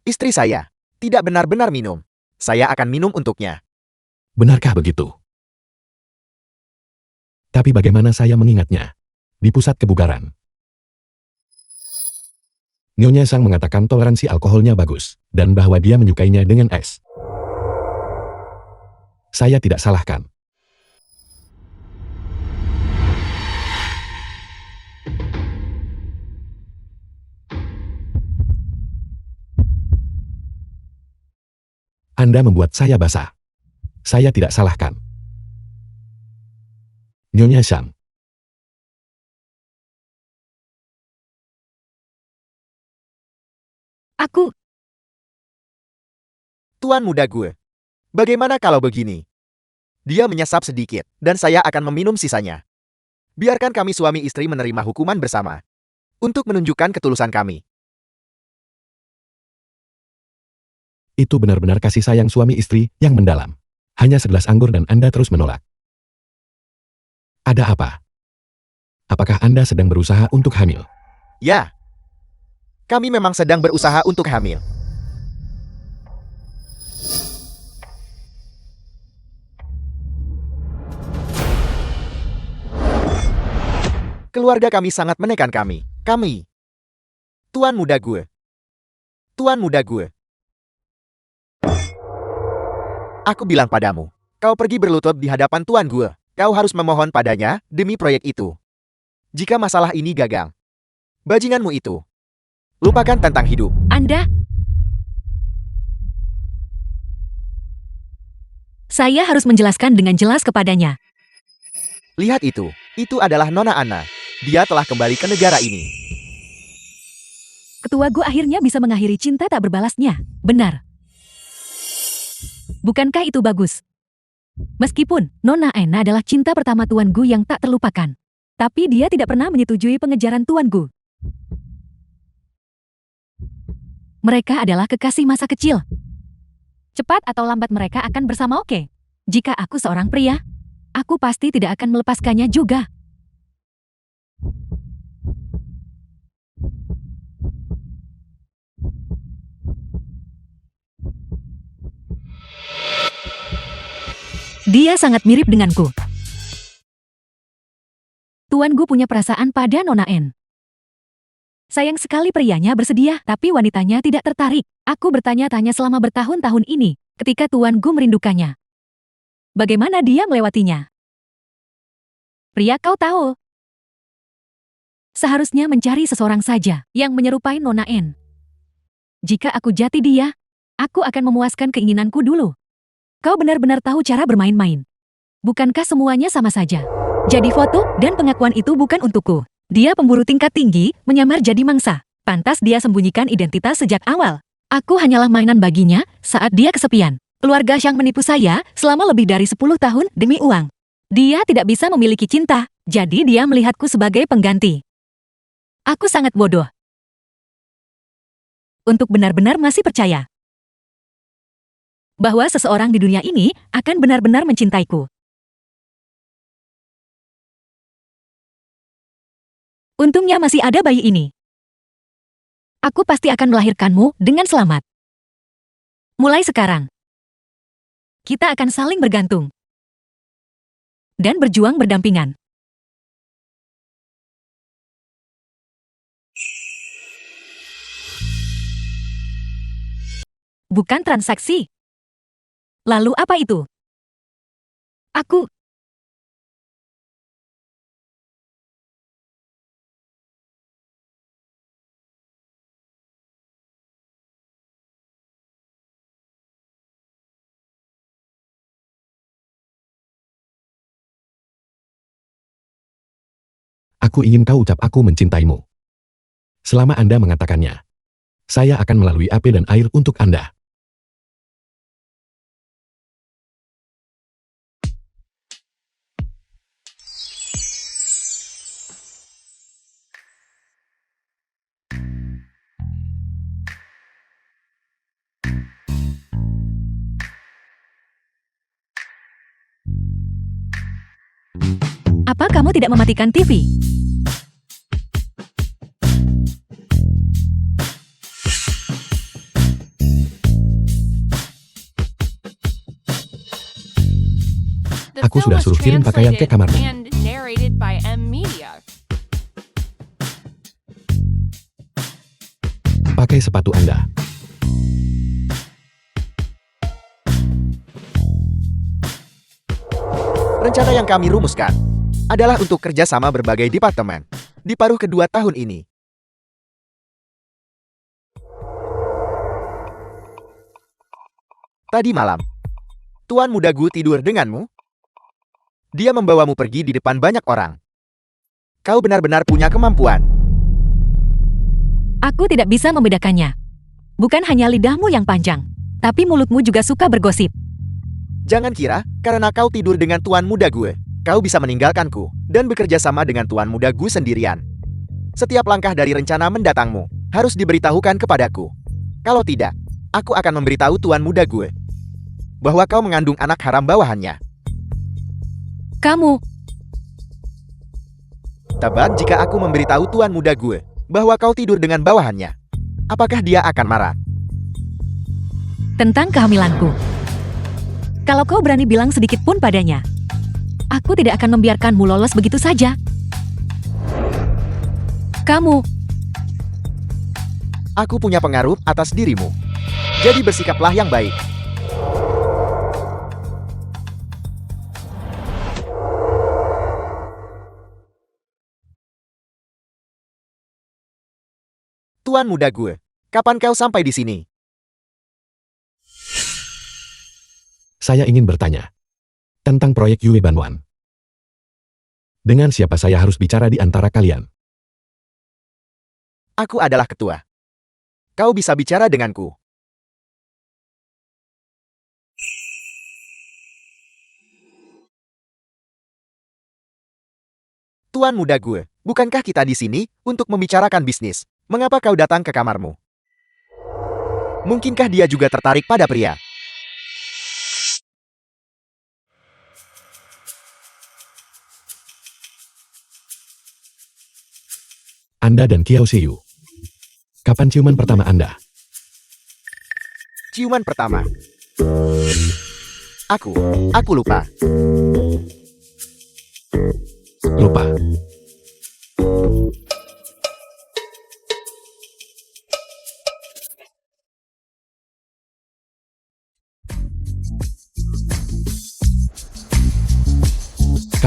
Istri saya tidak benar-benar minum. Saya akan minum untuknya. Benarkah begitu? Tapi bagaimana saya mengingatnya? Di pusat kebugaran. Nyonya Shang mengatakan toleransi alkoholnya bagus, dan bahwa dia menyukainya dengan es. Saya tidak salahkan. Anda membuat saya basah. Saya tidak salahkan. Nyonya Shang. Aku, Tuan muda gue. Bagaimana kalau begini? Dia menyesap sedikit, dan saya akan meminum sisanya. Biarkan kami suami istri menerima hukuman bersama. Untuk menunjukkan ketulusan kami. Itu benar-benar kasih sayang suami istri yang mendalam. Hanya segelas anggur dan Anda terus menolak. Ada apa? Apakah Anda sedang berusaha untuk hamil? Ya. Kami memang sedang berusaha untuk hamil. Keluarga kami sangat menekan kami. Tuan muda gue. Tuan muda gue. Aku bilang padamu, kau pergi berlutut di hadapan tuan gue. Kau harus memohon padanya demi proyek itu. Jika masalah ini gagal, bajinganmu itu. Lupakan tentang hidup. Anda. Saya harus menjelaskan dengan jelas kepadanya. Lihat itu. Itu adalah Nona Anna. Dia telah kembali ke negara ini. Ketua Gu akhirnya bisa mengakhiri cinta tak berbalasnya. Benar. Bukankah itu bagus? Meskipun Nona Anna adalah cinta pertama Tuan Gu yang tak terlupakan, tapi dia tidak pernah menyetujui pengejaran Tuan Gu. Mereka adalah kekasih masa kecil. Cepat atau lambat mereka akan bersama, oke? Jika aku seorang pria, aku pasti tidak akan melepaskannya juga. Dia sangat mirip denganku. Tuan Gu punya perasaan pada Nona N. Sayang sekali prianya bersedia, tapi wanitanya tidak tertarik. Aku bertanya-tanya selama bertahun-tahun ini, ketika Tuan Gu merindukannya. Bagaimana dia melewatinya? Pria, kau tahu. Seharusnya mencari seseorang saja yang menyerupai Nona N. Jika aku jati dia, aku akan memuaskan keinginanku dulu. Kau benar-benar tahu cara bermain-main. Bukankah semuanya sama saja? Jadi foto dan pengakuan itu bukan untukku. Dia pemburu tingkat tinggi, menyamar jadi mangsa. Pantas dia sembunyikan identitas sejak awal. Aku hanyalah mainan baginya saat dia kesepian. Keluarga Shang menipu saya selama lebih dari 10 tahun demi uang. Dia tidak bisa memiliki cinta, jadi dia melihatku sebagai pengganti. Aku sangat bodoh untuk benar-benar masih percaya bahwa seseorang di dunia ini akan benar-benar mencintaiku. Untungnya masih ada bayi ini. Aku pasti akan melahirkanmu dengan selamat. Mulai sekarang, kita akan saling bergantung dan berjuang berdampingan. Bukan transaksi. Lalu apa itu? Aku Aku ingin kau ucap aku mencintaimu. Selama Anda mengatakannya, saya akan melalui api dan air untuk Anda. Apa kamu tidak mematikan TV? The Aku film sudah was suruh kirim pakaian ke translated kamarmu. and narrated by M Media. Pakai sepatu Anda. Rencana yang kami rumuskan adalah untuk kerjasama berbagai departemen di paruh kedua tahun ini. Tadi malam, Tuan Muda Gu tidur denganmu? Dia membawamu pergi di depan banyak orang. Kau benar-benar punya kemampuan. Aku tidak bisa membedakannya. Bukan hanya lidahmu yang panjang, tapi mulutmu juga suka bergosip. Jangan kira, karena kau tidur dengan Tuan Muda Gue, kau bisa meninggalkanku dan bekerja sama dengan Tuan Muda Gue sendirian. Setiap langkah dari rencana mendatangmu harus diberitahukan kepadaku. Kalau tidak, aku akan memberitahu Tuan Muda Gue bahwa kau mengandung anak haram bawahannya. Kamu, Taban jika aku memberitahu Tuan Muda Gue bahwa kau tidur dengan bawahannya. Apakah dia akan marah? tentang kehamilanku. Kalau kau berani bilang sedikit pun padanya, aku tidak akan membiarkanmu lolos begitu saja. Kamu, Aku punya pengaruh atas dirimu. Jadi bersikaplah yang baik. Tuan Muda Gue, kapan kau sampai di sini? Saya ingin bertanya tentang proyek Yue Banwan. Dengan siapa saya harus bicara di antara kalian? Aku adalah ketua. Kau bisa bicara denganku. Tuan Muda Gue, bukankah kita di sini untuk membicarakan bisnis? Mengapa kau datang ke kamarmu? Mungkinkah dia juga tertarik pada pria? Anda dan Kiao Siyu. Kapan ciuman pertama Anda? Ciuman pertama. Aku lupa. Lupa.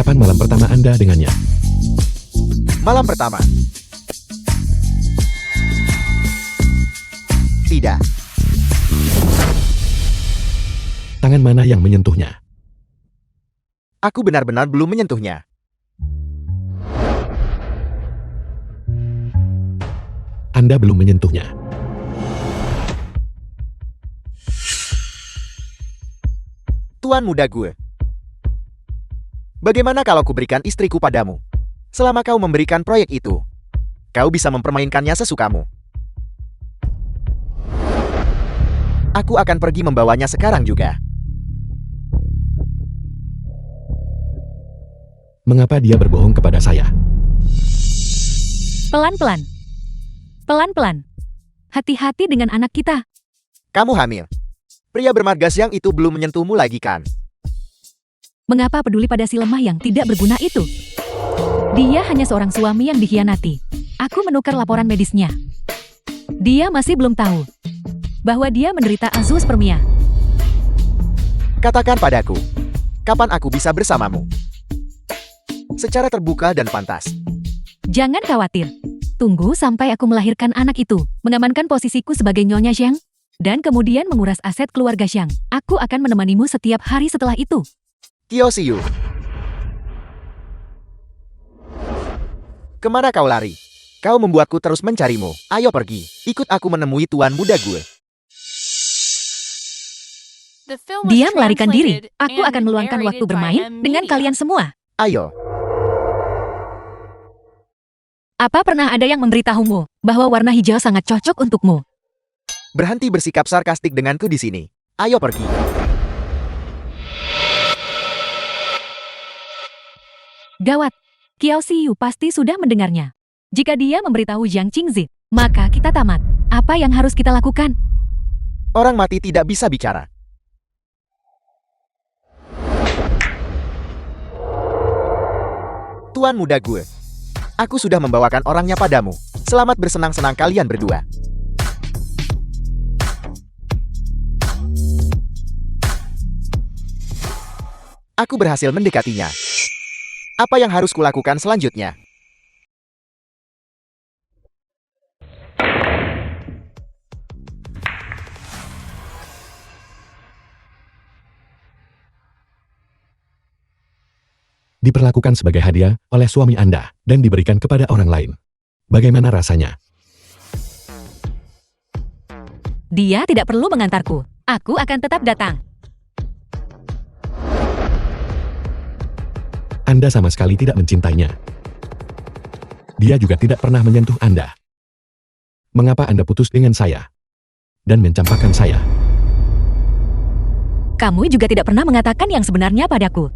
Kapan malam pertama Anda dengannya? Malam pertama. Tidak. Tangan mana yang menyentuhnya? Aku benar-benar belum menyentuhnya. Anda belum menyentuhnya. Tuan muda gue. Bagaimana kalau kuberikan istriku padamu? Selama kau memberikan proyek itu, kau bisa mempermainkannya sesukamu. Aku akan pergi membawanya sekarang juga. Mengapa dia berbohong kepada saya? Pelan-pelan. Pelan-pelan. Hati-hati dengan anak kita. Kamu hamil. Pria bermarga siang itu belum menyentuhmu lagi kan? Mengapa peduli pada si lemah yang tidak berguna itu? Dia hanya seorang suami yang dikhianati. Aku menukar laporan medisnya. Dia masih belum tahu bahwa dia menderita azoospermia. Katakan padaku, kapan aku bisa bersamamu? Secara terbuka dan pantas. Jangan khawatir. Tunggu sampai aku melahirkan anak itu, mengamankan posisiku sebagai Nyonya Xiang, dan kemudian menguras aset keluarga Xiang. Aku akan menemanimu setiap hari setelah itu. Kiosiu. Kemana kau lari? Kau membuatku terus mencarimu. Ayo pergi, ikut aku menemui tuan muda gue. The film was Dia melarikan diri. translated Aku and akan meluangkan waktu narrated by bermain M. dengan Media. kalian semua. Ayo. Apa pernah ada yang memberitahumu bahwa warna hijau sangat cocok untukmu? Berhenti bersikap sarkastik denganku di sini. Ayo pergi. Gawat, Kiao Xiu pasti sudah mendengarnya. Jika dia memberitahu Jiang Qingzi, maka kita tamat. Apa yang harus kita lakukan? Orang mati tidak bisa bicara. Tuan muda gue. Aku sudah membawakan orangnya padamu. Selamat bersenang-senang kalian berdua. Aku berhasil mendekatinya. Apa yang harus kulakukan selanjutnya? Diperlakukan sebagai hadiah oleh suami Anda dan diberikan kepada orang lain. Bagaimana rasanya? Dia tidak perlu mengantarku. Aku akan tetap datang. Anda sama sekali tidak mencintainya. Dia juga tidak pernah menyentuh Anda. Mengapa Anda putus dengan saya? Dan mencampakkan saya? Kamu juga tidak pernah mengatakan yang sebenarnya padaku.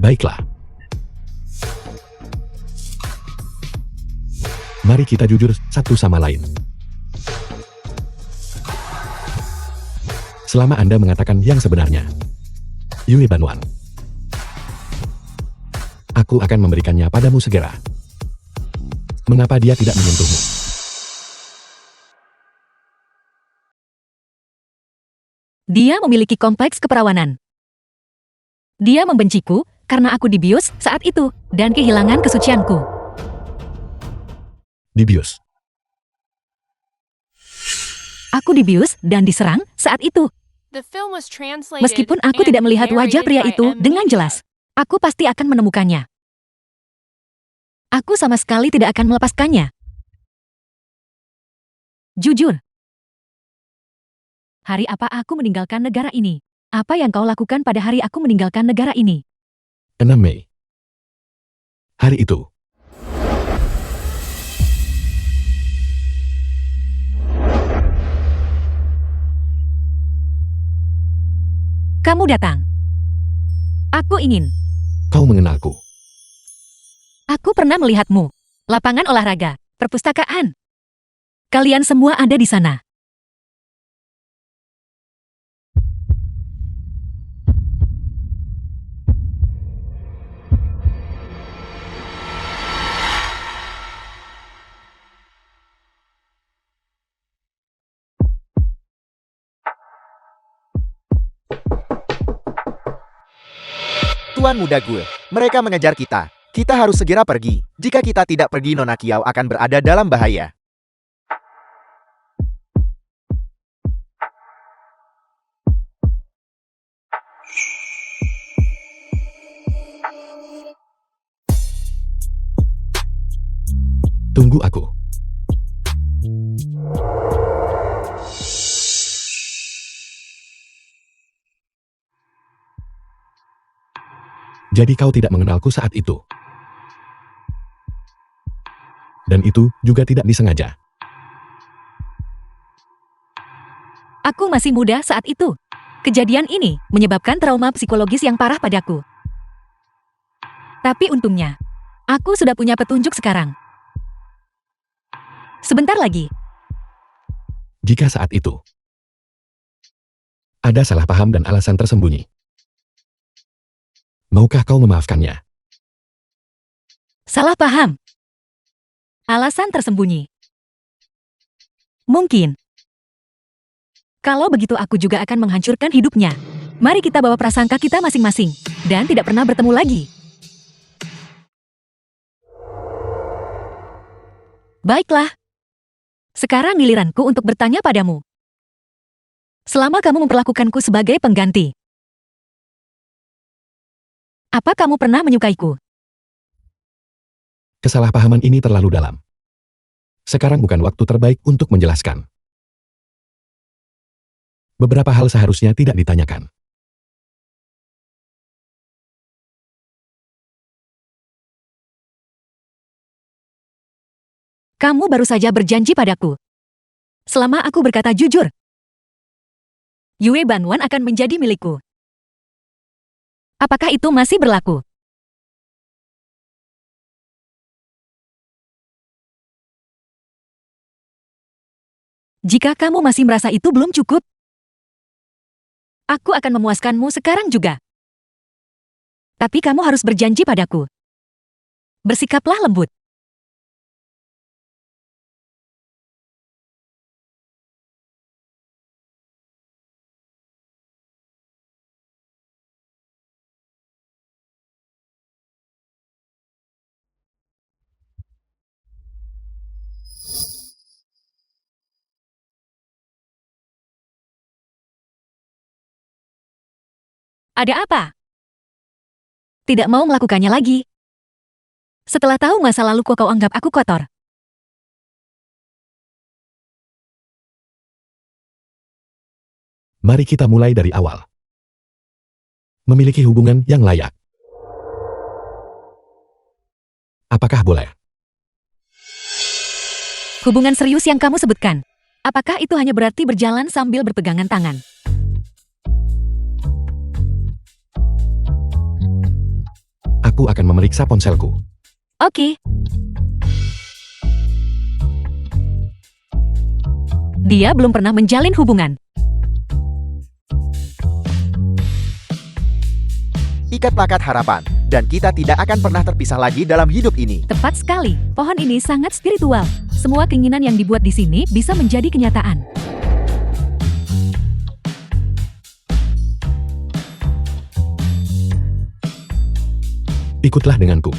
Baiklah. Mari kita jujur satu sama lain. Selama Anda mengatakan yang sebenarnya, Yue Banwan, aku akan memberikannya padamu segera. Mengapa dia tidak menyentuhmu? Dia memiliki kompleks keperawanan. Dia membenciku karena aku dibius saat itu dan kehilangan kesucianku. Dibius. Aku dibius dan diserang saat itu. The film was translated Meskipun aku and tidak melihat wajah narrated pria by itu M. dengan Media. jelas, aku pasti akan menemukannya. Aku sama sekali tidak akan melepaskannya. Jujur. Hari apa aku meninggalkan negara ini? Apa yang kau lakukan pada hari aku meninggalkan negara ini? 6 Mei. Hari itu, Kamu datang. Aku ingin. kau mengenalku. Aku pernah melihatmu. Lapangan olahraga, perpustakaan. Kalian semua ada di sana. Tuan Muda Gue, mereka mengejar kita. Kita harus segera pergi. Jika kita tidak pergi, Nona Kiau akan berada dalam bahaya. Tunggu aku. Jadi kau tidak mengenalku saat itu. Dan itu juga tidak disengaja. Aku masih muda saat itu. Kejadian ini menyebabkan trauma psikologis yang parah padaku. Tapi untungnya, aku sudah punya petunjuk sekarang. Sebentar lagi. Jika saat itu ada salah paham dan alasan tersembunyi, maukah kau memaafkannya? Salah paham. Alasan tersembunyi. Mungkin. Kalau begitu aku juga akan menghancurkan hidupnya. Mari kita bawa prasangka kita masing-masing. Dan tidak pernah bertemu lagi. Baiklah. Sekarang giliranku untuk bertanya padamu. Selama kamu memperlakukanku sebagai pengganti, apa kamu pernah menyukaiku? Kesalahpahaman ini terlalu dalam. Sekarang bukan waktu terbaik untuk menjelaskan. Beberapa hal seharusnya tidak ditanyakan. Kamu baru saja berjanji padaku. Selama aku berkata jujur, Yue Banwan akan menjadi milikku. Apakah itu masih berlaku? Jika kamu masih merasa itu belum cukup, aku akan memuaskanmu sekarang juga. Tapi kamu harus berjanji padaku. Bersikaplah lembut. Ada apa? Tidak mau melakukannya lagi. Setelah tahu masa lalu kau anggap aku kotor. Mari kita mulai dari awal. Memiliki hubungan yang layak. Apakah boleh? Hubungan serius yang kamu sebutkan. Apakah itu hanya berarti berjalan sambil berpegangan tangan? Aku akan memeriksa ponselku. Oke. Dia belum pernah menjalin hubungan. Ikat plakat harapan, dan kita tidak akan pernah terpisah lagi dalam hidup ini. Tepat sekali. Pohon ini sangat spiritual. Semua keinginan yang dibuat di sini bisa menjadi kenyataan. Ikutlah denganku.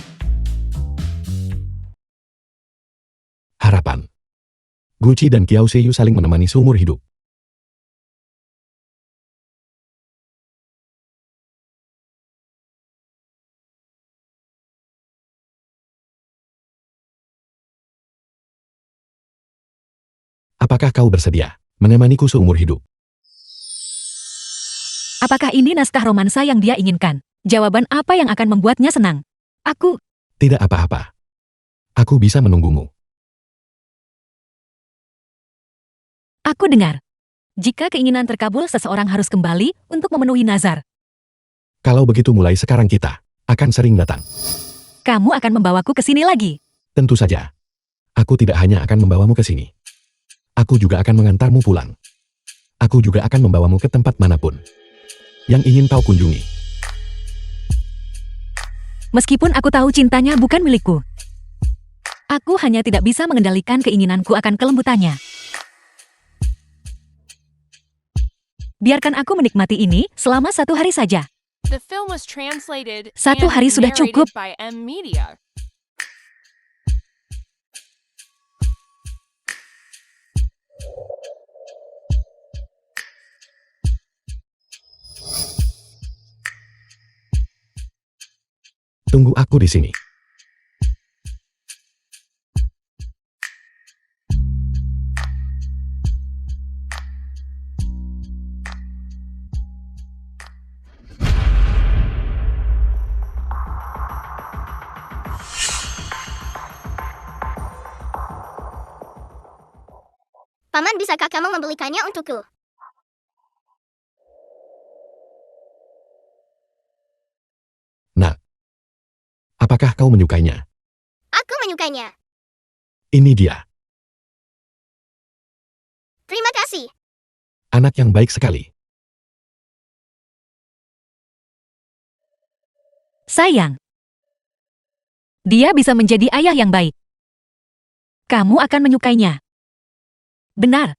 Harapan. Gucci dan Kiao Seiyu saling menemani seumur hidup. Apakah kau bersedia menemaniku seumur hidup? Apakah ini naskah romansa yang dia inginkan? Jawaban apa yang akan membuatnya senang? Aku. Tidak apa-apa. Aku bisa menunggumu. Aku dengar. Jika keinginan terkabul, seseorang harus kembali untuk memenuhi nazar. Kalau begitu mulai sekarang kita akan sering datang. Kamu akan membawaku ke sini lagi. Tentu saja. Aku tidak hanya akan membawamu ke sini. Aku juga akan mengantarmu pulang. Aku juga akan membawamu ke tempat manapun yang ingin kau kunjungi. Meskipun aku tahu cintanya bukan milikku. Aku hanya tidak bisa mengendalikan keinginanku akan kelembutannya. Biarkan aku menikmati ini selama 1 hari saja. The film was translated Satu and hari sudah narrated cukup. by M Media. Tunggu aku di sini. Paman, bisakah kamu membelikannya untukku? Nak, apakah kau menyukainya? Aku menyukainya. Ini dia, Terima kasih. anak yang baik sekali. Sayang. Dia bisa menjadi ayah yang baik. Kamu akan menyukainya. Benar.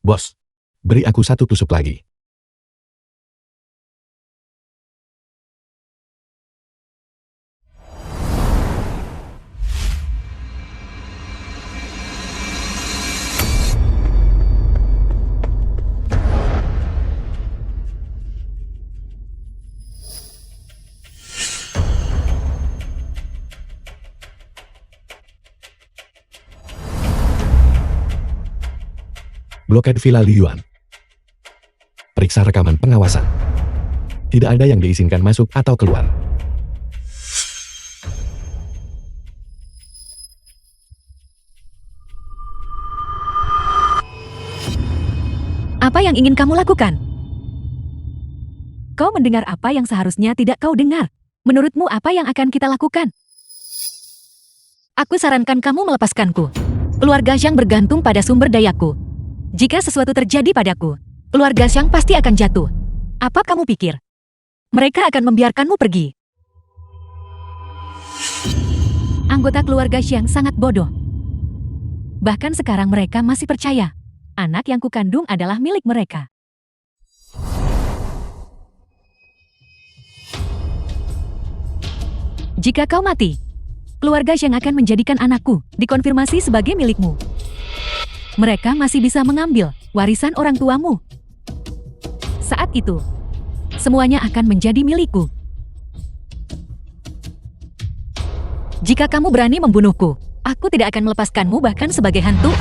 Bos, beri aku satu tusuk lagi. Blokade Villa Liyuan. Periksa rekaman pengawasan. Tidak ada yang diizinkan masuk atau keluar. Apa yang ingin kamu lakukan? Kau mendengar apa yang seharusnya tidak kau dengar. Menurutmu apa yang akan kita lakukan? Aku sarankan kamu melepaskanku. Keluarga Xiang bergantung pada sumber dayaku. Jika sesuatu terjadi padaku, keluarga Xiang pasti akan jatuh. Apa kamu pikir? Mereka akan membiarkanmu pergi. Anggota keluarga Xiang sangat bodoh. Bahkan sekarang mereka masih percaya anak yang kukandung adalah milik mereka. Jika kau mati, keluarga Xiang akan menjadikan anakku dikonfirmasi sebagai milikmu. Mereka masih bisa mengambil warisan orang tuamu. Saat itu, semuanya akan menjadi milikku. Jika kamu berani membunuhku, aku tidak akan melepaskanmu bahkan sebagai hantu.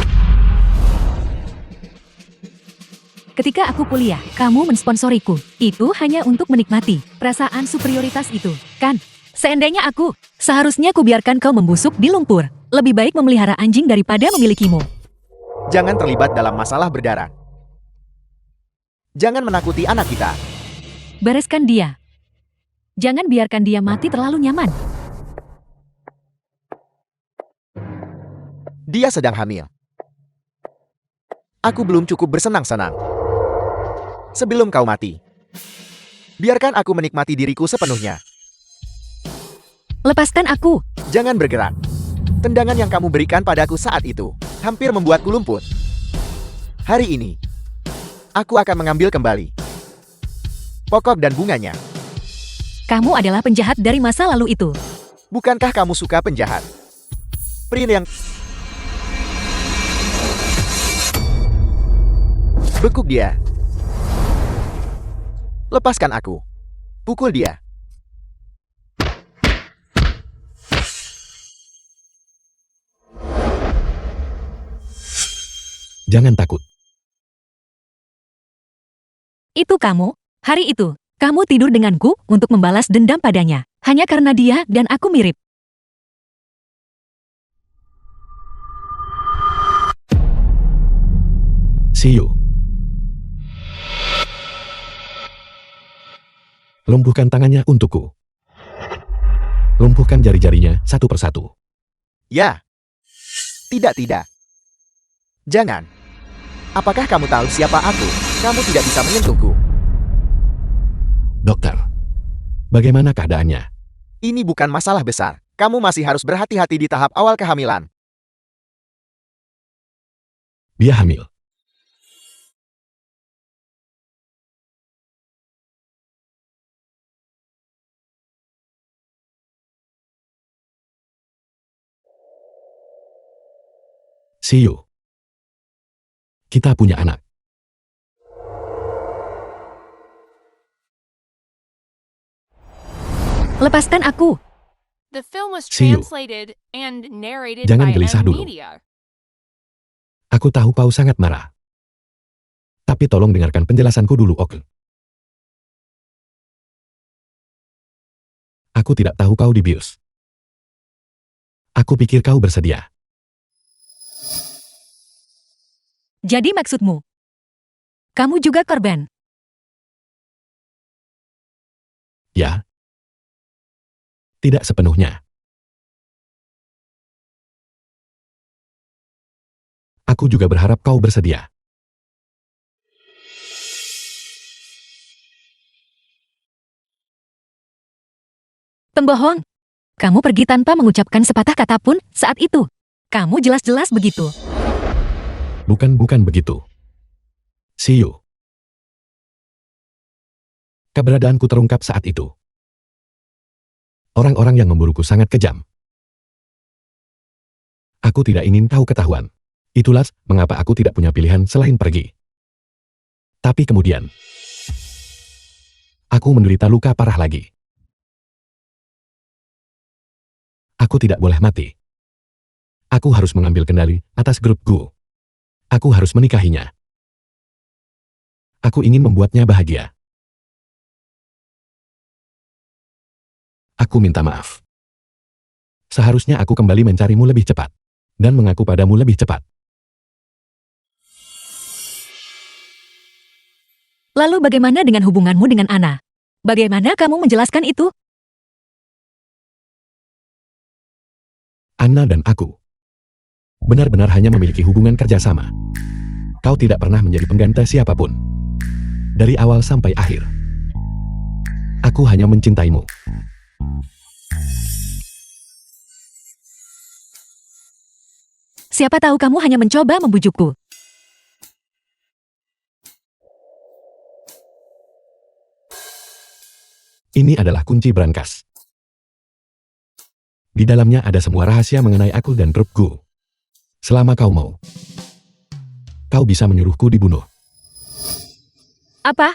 Ketika aku kuliah, kamu mensponsoriku. Itu hanya untuk menikmati perasaan superioritas itu, kan? Seandainya aku, seharusnya kubiarkan kau membusuk di lumpur. Lebih baik memelihara anjing daripada memilikimu. Jangan terlibat dalam masalah berdarah. Jangan menakuti anak kita. Bereskan dia. Jangan biarkan dia mati terlalu nyaman. Dia sedang hamil. Aku belum cukup bersenang-senang. Sebelum kau mati, biarkan aku menikmati diriku sepenuhnya. Lepaskan aku. Jangan bergerak. Tendangan yang kamu berikan padaku saat itu hampir membuatku lumpuh. Hari ini, aku akan mengambil kembali pokok dan bunganya. Kamu adalah penjahat dari masa lalu itu. Bukankah kamu suka penjahat? Prin yang... Bekuk dia. Lepaskan aku. Pukul dia. Jangan takut. Itu kamu. Hari itu, kamu tidur denganku untuk membalas dendam padanya. Hanya karena dia dan aku mirip. See you. Lumpuhkan tangannya untukku. Lumpuhkan jari-jarinya satu persatu. Ya. Tidak. Jangan. Apakah kamu tahu siapa aku? Kamu tidak bisa menyentuhku. Dokter, bagaimana keadaannya? Ini bukan masalah besar. Kamu masih harus berhati-hati di tahap awal kehamilan. Dia hamil. See you. Kita punya anak. Lepaskan aku. The film was See you. translated and narrated Jangan by gelisah dulu. M-Media. Aku tahu kau sangat marah. Tapi tolong dengarkan penjelasanku dulu, oke? Aku tidak tahu kau dibius. Aku pikir kau bersedia. Jadi maksudmu? Kamu juga korban. Ya. Tidak sepenuhnya. Aku juga berharap kau bersedia. Pembohong. Kamu pergi tanpa mengucapkan sepatah kata pun saat itu. Kamu jelas-jelas begitu. Bukan begitu. See you. Keberadaanku terungkap saat itu. Orang-orang yang memburuku sangat kejam. Aku tidak ingin tahu ketahuan. Itulah mengapa aku tidak punya pilihan selain pergi. Tapi kemudian, aku menderita luka parah lagi. Aku tidak boleh mati. Aku harus mengambil kendali atas grup Gu. Aku harus menikahinya. Aku ingin membuatnya bahagia. Aku minta maaf. Seharusnya aku kembali mencarimu lebih cepat. Dan mengaku padamu lebih cepat. Lalu bagaimana dengan hubunganmu dengan Ana? Bagaimana kamu menjelaskan itu? Anna dan aku benar-benar hanya memiliki hubungan kerjasama. Kau tidak pernah menjadi pengganti siapapun. Dari awal sampai akhir. Aku hanya mencintaimu. Siapa tahu kamu hanya mencoba membujukku. Ini adalah kunci brankas. Di dalamnya ada semua rahasia mengenai aku dan grup Gu. Selama kau mau. Kau bisa menyuruhku dibunuh. Apa?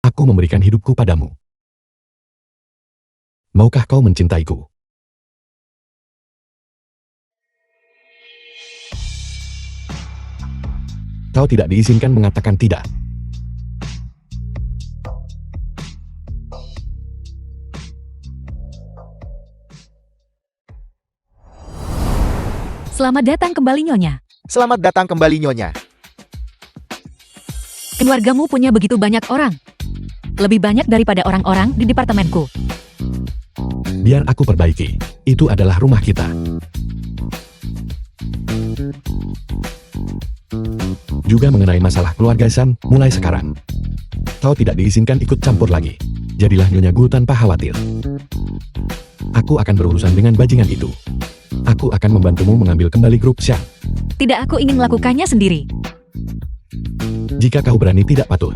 Aku memberikan hidupku padamu. Maukah kau mencintaiku? Kau tidak diizinkan mengatakan tidak. Selamat datang kembali, Nyonya. Selamat datang kembali, Nyonya. Keluargamu punya begitu banyak orang. Lebih banyak daripada orang-orang di departemenku. Biar aku perbaiki. Itu adalah rumah kita. Juga mengenai masalah keluarga San, mulai sekarang. Kau tidak diizinkan ikut campur lagi. Jadilah Nyonya Gu tanpa khawatir. Aku akan berurusan dengan bajingan itu. Aku akan membantumu mengambil kembali grup Xiang. Tidak, aku ingin melakukannya sendiri. Jika kau berani tidak patuh,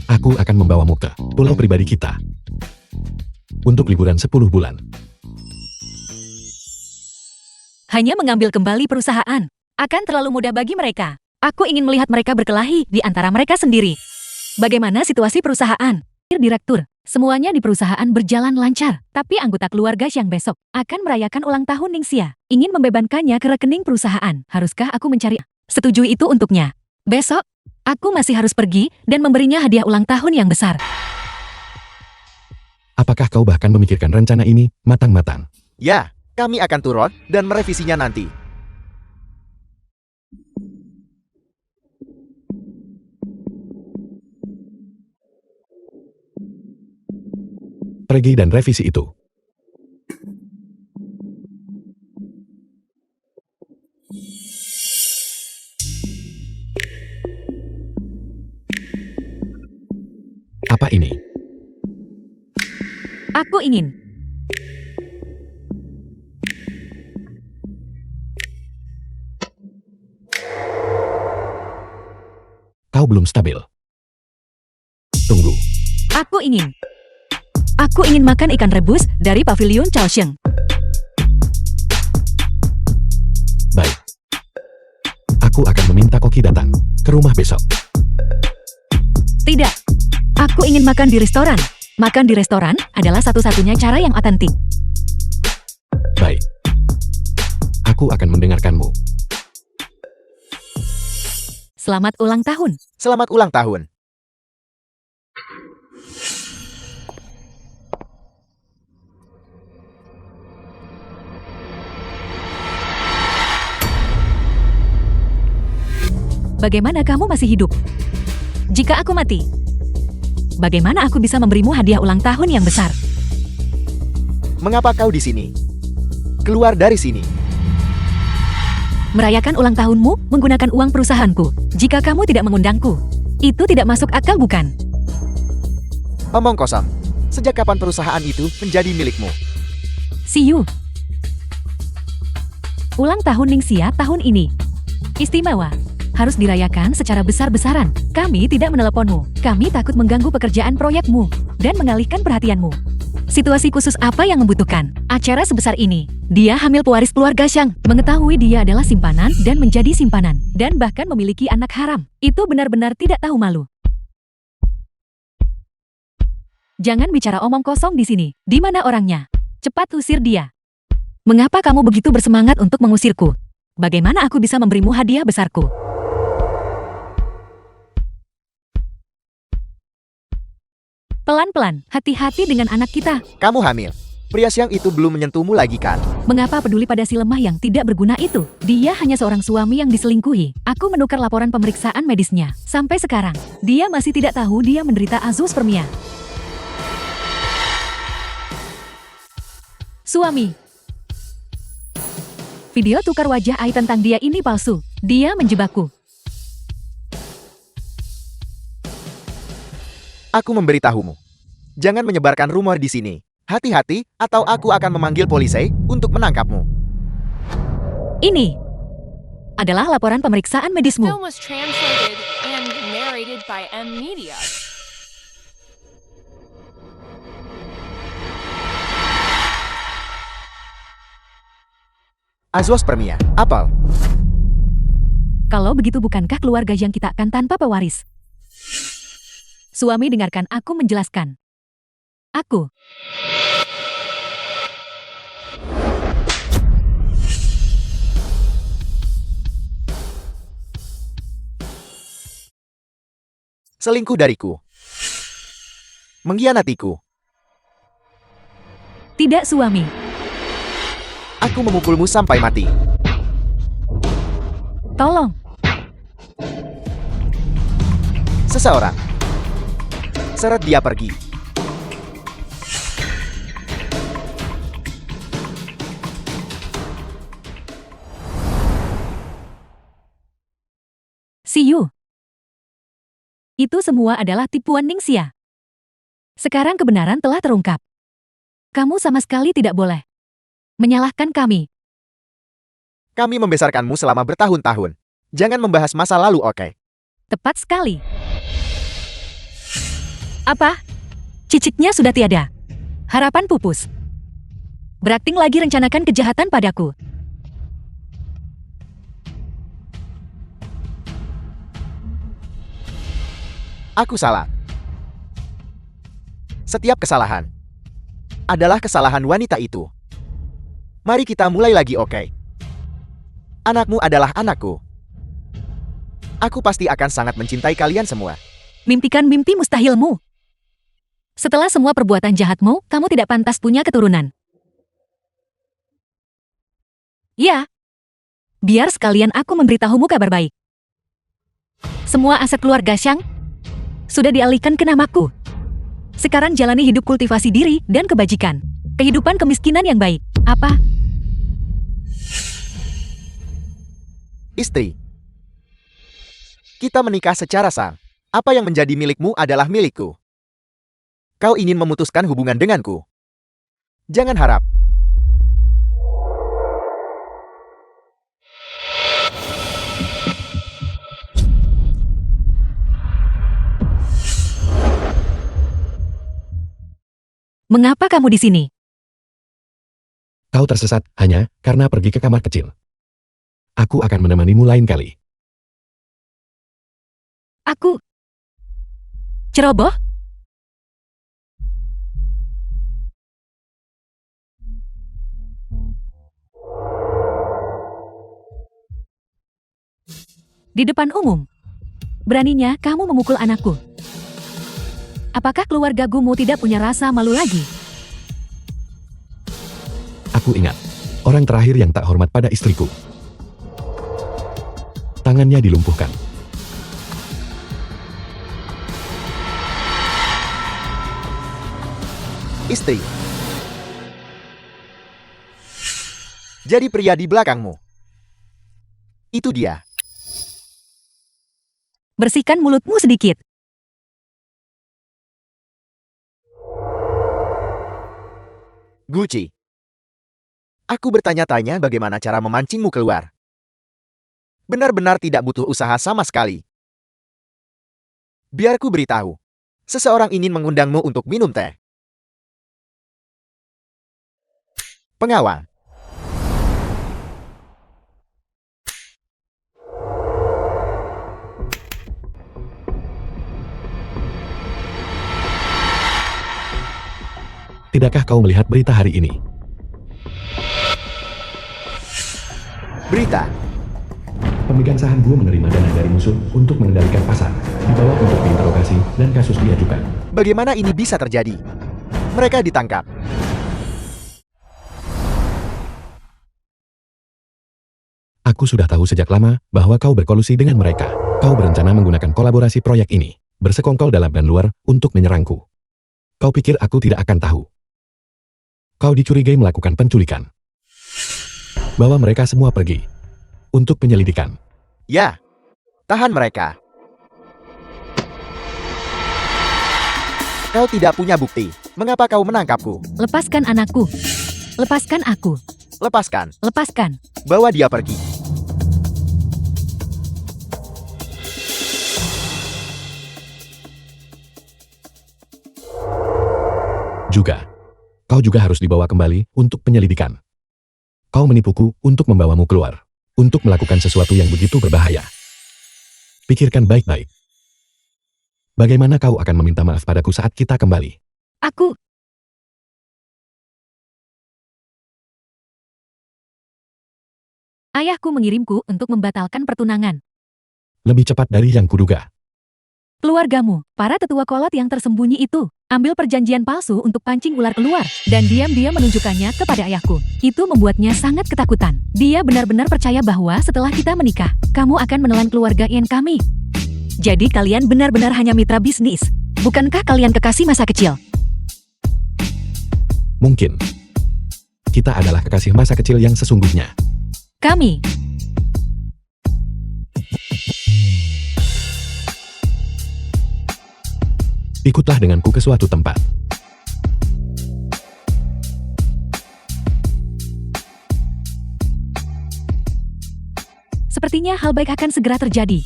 aku akan membawamu ke pulau pribadi kita. Untuk liburan 10 bulan. Hanya mengambil kembali perusahaan akan terlalu mudah bagi mereka. Aku ingin melihat mereka berkelahi di antara mereka sendiri. Bagaimana situasi perusahaan? Direktur, semuanya di perusahaan berjalan lancar. Tapi anggota keluarga yang besok akan merayakan ulang tahun Ningxia. Ingin membebankannya ke rekening perusahaan. Haruskah aku mencari? Setujui itu untuknya. Besok, aku masih harus pergi dan memberinya hadiah ulang tahun yang besar. Apakah kau bahkan memikirkan rencana ini matang-matang? Ya, kami akan turun dan merevisinya nanti. Pergi dan revisi itu. Apa ini? Aku ingin. Kau belum stabil. Tunggu. Aku ingin. Aku ingin makan ikan rebus dari pavilion Chaosheng. Aku akan meminta Koki datang ke rumah besok. Tidak. Aku ingin makan di restoran. Makan di restoran adalah satu-satunya cara yang otentik. Baik. Aku akan mendengarkanmu. Selamat ulang tahun. Selamat ulang tahun. Bagaimana kamu masih hidup? Jika aku mati, bagaimana aku bisa memberimu hadiah ulang tahun yang besar? Mengapa kau di sini? Keluar dari sini. Merayakan ulang tahunmu menggunakan uang perusahaanku. Jika kamu tidak mengundangku, itu tidak masuk akal bukan? Omong kosong. Sejak kapan perusahaan itu menjadi milikmu? See you. Ulang tahun Ningxia tahun ini istimewa. Harus dirayakan secara besar-besaran. Kami tidak meneleponmu. Kami takut mengganggu pekerjaan proyekmu dan mengalihkan perhatianmu. Situasi khusus apa yang membutuhkan acara sebesar ini? Dia hamil pewaris keluarga Shang. Mengetahui dia adalah simpanan dan menjadi simpanan. Dan bahkan memiliki anak haram. Itu benar-benar tidak tahu malu. Jangan bicara omong kosong di sini. Di mana orangnya? Cepat usir dia. Mengapa kamu begitu bersemangat untuk mengusirku? Bagaimana aku bisa memberimu hadiah besarku? Pelan-pelan, hati-hati dengan anak kita. Kamu hamil. Pria Siang itu belum menyentuhmu lagi kan? Mengapa peduli pada si lemah yang tidak berguna itu? Dia hanya seorang suami yang diselingkuhi. Aku menukar laporan pemeriksaan medisnya. Sampai sekarang, dia masih tidak tahu dia menderita azoospermia. Suami. Video tukar wajah Ai tentang dia ini palsu. Dia menjebakku. Aku memberitahumu. Jangan menyebarkan rumor di sini. Hati-hati, atau aku akan memanggil polisi untuk menangkapmu. Ini adalah laporan pemeriksaan medismu. Film was translated and narrated by M Media. Azoospermia, apel. Kalau begitu bukankah keluarga yang kita akan tanpa pewaris? Suami, dengarkan aku menjelaskan. Aku selingkuh dariku. Mengkhianatiku. tidak suami. Aku memukulmu sampai mati. Tolong. Seseorang. Seret dia pergi. See you. Itu semua adalah tipuan Ningxia. Sekarang kebenaran telah terungkap. Kamu sama sekali tidak boleh menyalahkan kami. Kami membesarkanmu selama bertahun-tahun. Jangan membahas masa lalu, oke? Tepat sekali. Apa? Cicitnya sudah tiada. Harapan pupus. Berakting lagi rencanakan kejahatan padaku. Aku salah. Setiap kesalahan adalah kesalahan wanita itu. Mari kita mulai lagi, oke? Anakmu adalah anakku. Aku pasti akan sangat mencintai kalian semua. Mimpikan mimpi mustahilmu. Setelah semua perbuatan jahatmu, kamu tidak pantas punya keturunan. Ya. Biar sekalian aku memberitahumu kabar baik. Semua aset keluarga Shang sudah dialihkan ke namaku. Sekarang jalani hidup kultivasi diri dan kebajikan. Kehidupan kemiskinan yang baik. Apa? Istri. Kita menikah secara sah. Apa yang menjadi milikmu adalah milikku. Kau ingin memutuskan hubungan denganku. Jangan harap. Mengapa kamu di sini? Kau tersesat hanya karena pergi ke kamar kecil. Aku akan menemanimu lain kali. Aku ceroboh? Di depan umum. Beraninya kamu memukul anakku. Apakah keluarga Gumu tidak punya rasa malu lagi? Aku ingat, orang terakhir yang tak hormat pada istriku. Tangannya dilumpuhkan. Istri. Jadi pria di belakangmu. Itu dia. Bersihkan mulutmu sedikit. Gucci. Aku bertanya-tanya bagaimana cara memancingmu keluar. Benar-benar tidak butuh usaha sama sekali. Biar ku beritahu. Seseorang ingin mengundangmu untuk minum teh. Pengawal. Tidakkah kau melihat berita hari ini? Berita. Pemegang saham Guo menerima dana dari musuh untuk mengendalikan pasar, dibawa untuk diinterogasi dan kasus diajukan. Bagaimana ini bisa terjadi? Mereka ditangkap. Aku sudah tahu sejak lama bahwa kau berkolusi dengan mereka. Kau berencana menggunakan kolaborasi proyek ini, bersekongkol dalam dan luar, untuk menyerangku. Kau pikir aku tidak akan tahu? Kau dicurigai melakukan penculikan. Bawa mereka semua pergi. Untuk penyelidikan. Ya. Tahan mereka. Kau tidak punya bukti. Mengapa kau menangkapku? Lepaskan anakku. Lepaskan aku. Lepaskan. Lepaskan. Bawa dia pergi. Juga. Kau juga harus dibawa kembali untuk penyelidikan. Kau menipuku untuk membawamu keluar. Untuk melakukan sesuatu yang begitu berbahaya. Pikirkan baik-baik. Bagaimana kau akan meminta maaf padaku saat kita kembali? Aku. Ayahku mengirimku untuk membatalkan pertunangan. Lebih cepat dari yang kuduga. Keluargamu, para tetua kolot yang tersembunyi itu, ambil perjanjian palsu untuk pancing ular keluar, dan diam-diam menunjukkannya kepada ayahku. Itu membuatnya sangat ketakutan. Dia benar-benar percaya bahwa setelah kita menikah, kamu akan menelan keluarga Ian kami. Jadi kalian benar-benar hanya mitra bisnis. Bukankah kalian kekasih masa kecil? Mungkin. Kita adalah kekasih masa kecil yang sesungguhnya. Kami. Ikutlah denganku ke suatu tempat. Sepertinya hal baik akan segera terjadi.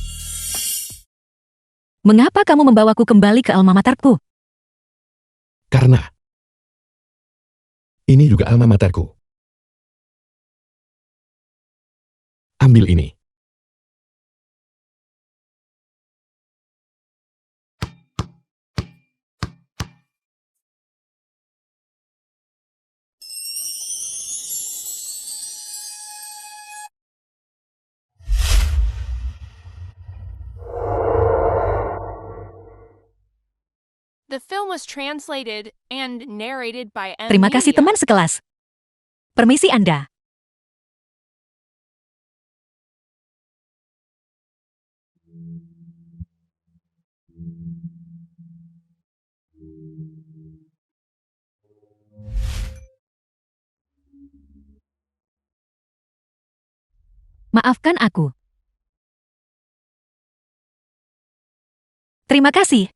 Mengapa kamu membawaku kembali ke alma materku? Karena ini juga alma materku. Ambil ini. The film was translated and narrated by M. Terima kasih Media. teman sekelas. Permisi Anda. Maafkan aku. Terima kasih.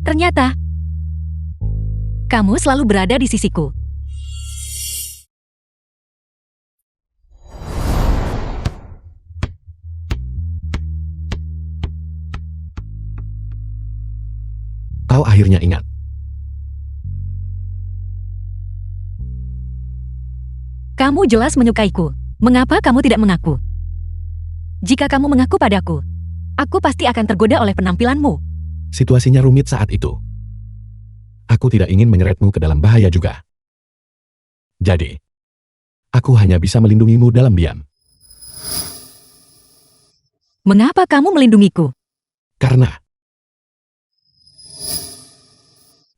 Ternyata, kamu selalu berada di sisiku. Kau akhirnya ingat. Kamu jelas menyukaiku. Mengapa kamu tidak mengaku? Jika kamu mengaku padaku, aku pasti akan tergoda oleh penampilanmu. Situasinya rumit saat itu. Aku tidak ingin menyeretmu ke dalam bahaya juga. Jadi, aku hanya bisa melindungimu dalam diam. Mengapa kamu melindungiku? Karena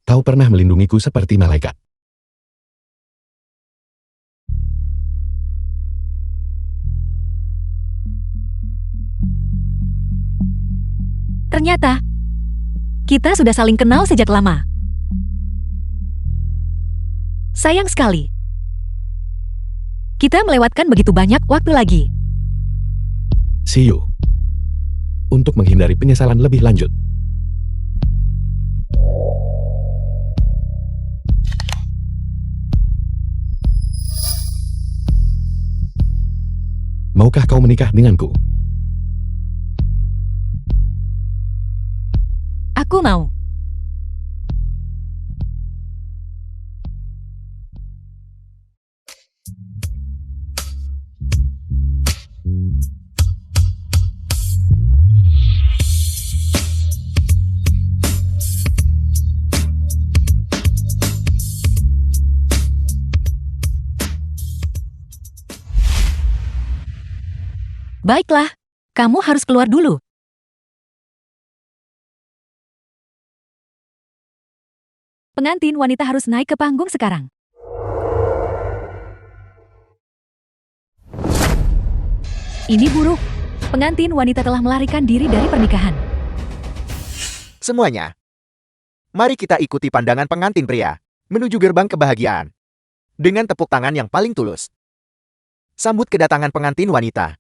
kau pernah melindungiku seperti malaikat. Ternyata, kita sudah saling kenal sejak lama. Sayang sekali. Kita melewatkan begitu banyak waktu lagi. See you. Untuk menghindari penyesalan lebih lanjut. Maukah kau menikah denganku? Aku mau. Baiklah, kamu harus keluar dulu. Pengantin wanita harus naik ke panggung sekarang. Ini buruk. Pengantin wanita telah melarikan diri dari pernikahan. Semuanya. Mari kita ikuti pandangan pengantin pria menuju gerbang kebahagiaan. Dengan tepuk tangan yang paling tulus. Sambut kedatangan pengantin wanita.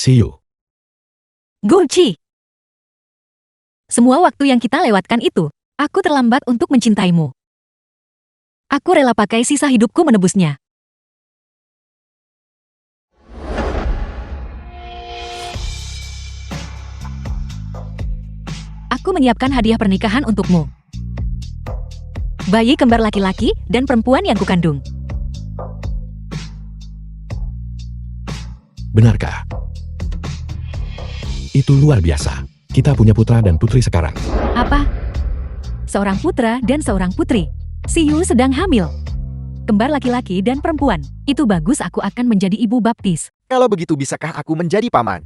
See you. Gucci. Semua waktu yang kita lewatkan itu, aku terlambat untuk mencintaimu. Aku rela pakai sisa hidupku menebusnya. Aku menyiapkan hadiah pernikahan untukmu. Bayi kembar laki-laki dan perempuan yang kukandung. Benarkah? Itu luar biasa. Kita punya putra dan putri sekarang. Apa? Seorang putra dan seorang putri. Siyu sedang hamil. Kembar laki-laki dan perempuan. Itu bagus, aku akan menjadi ibu baptis. Kalau begitu bisakah aku menjadi paman?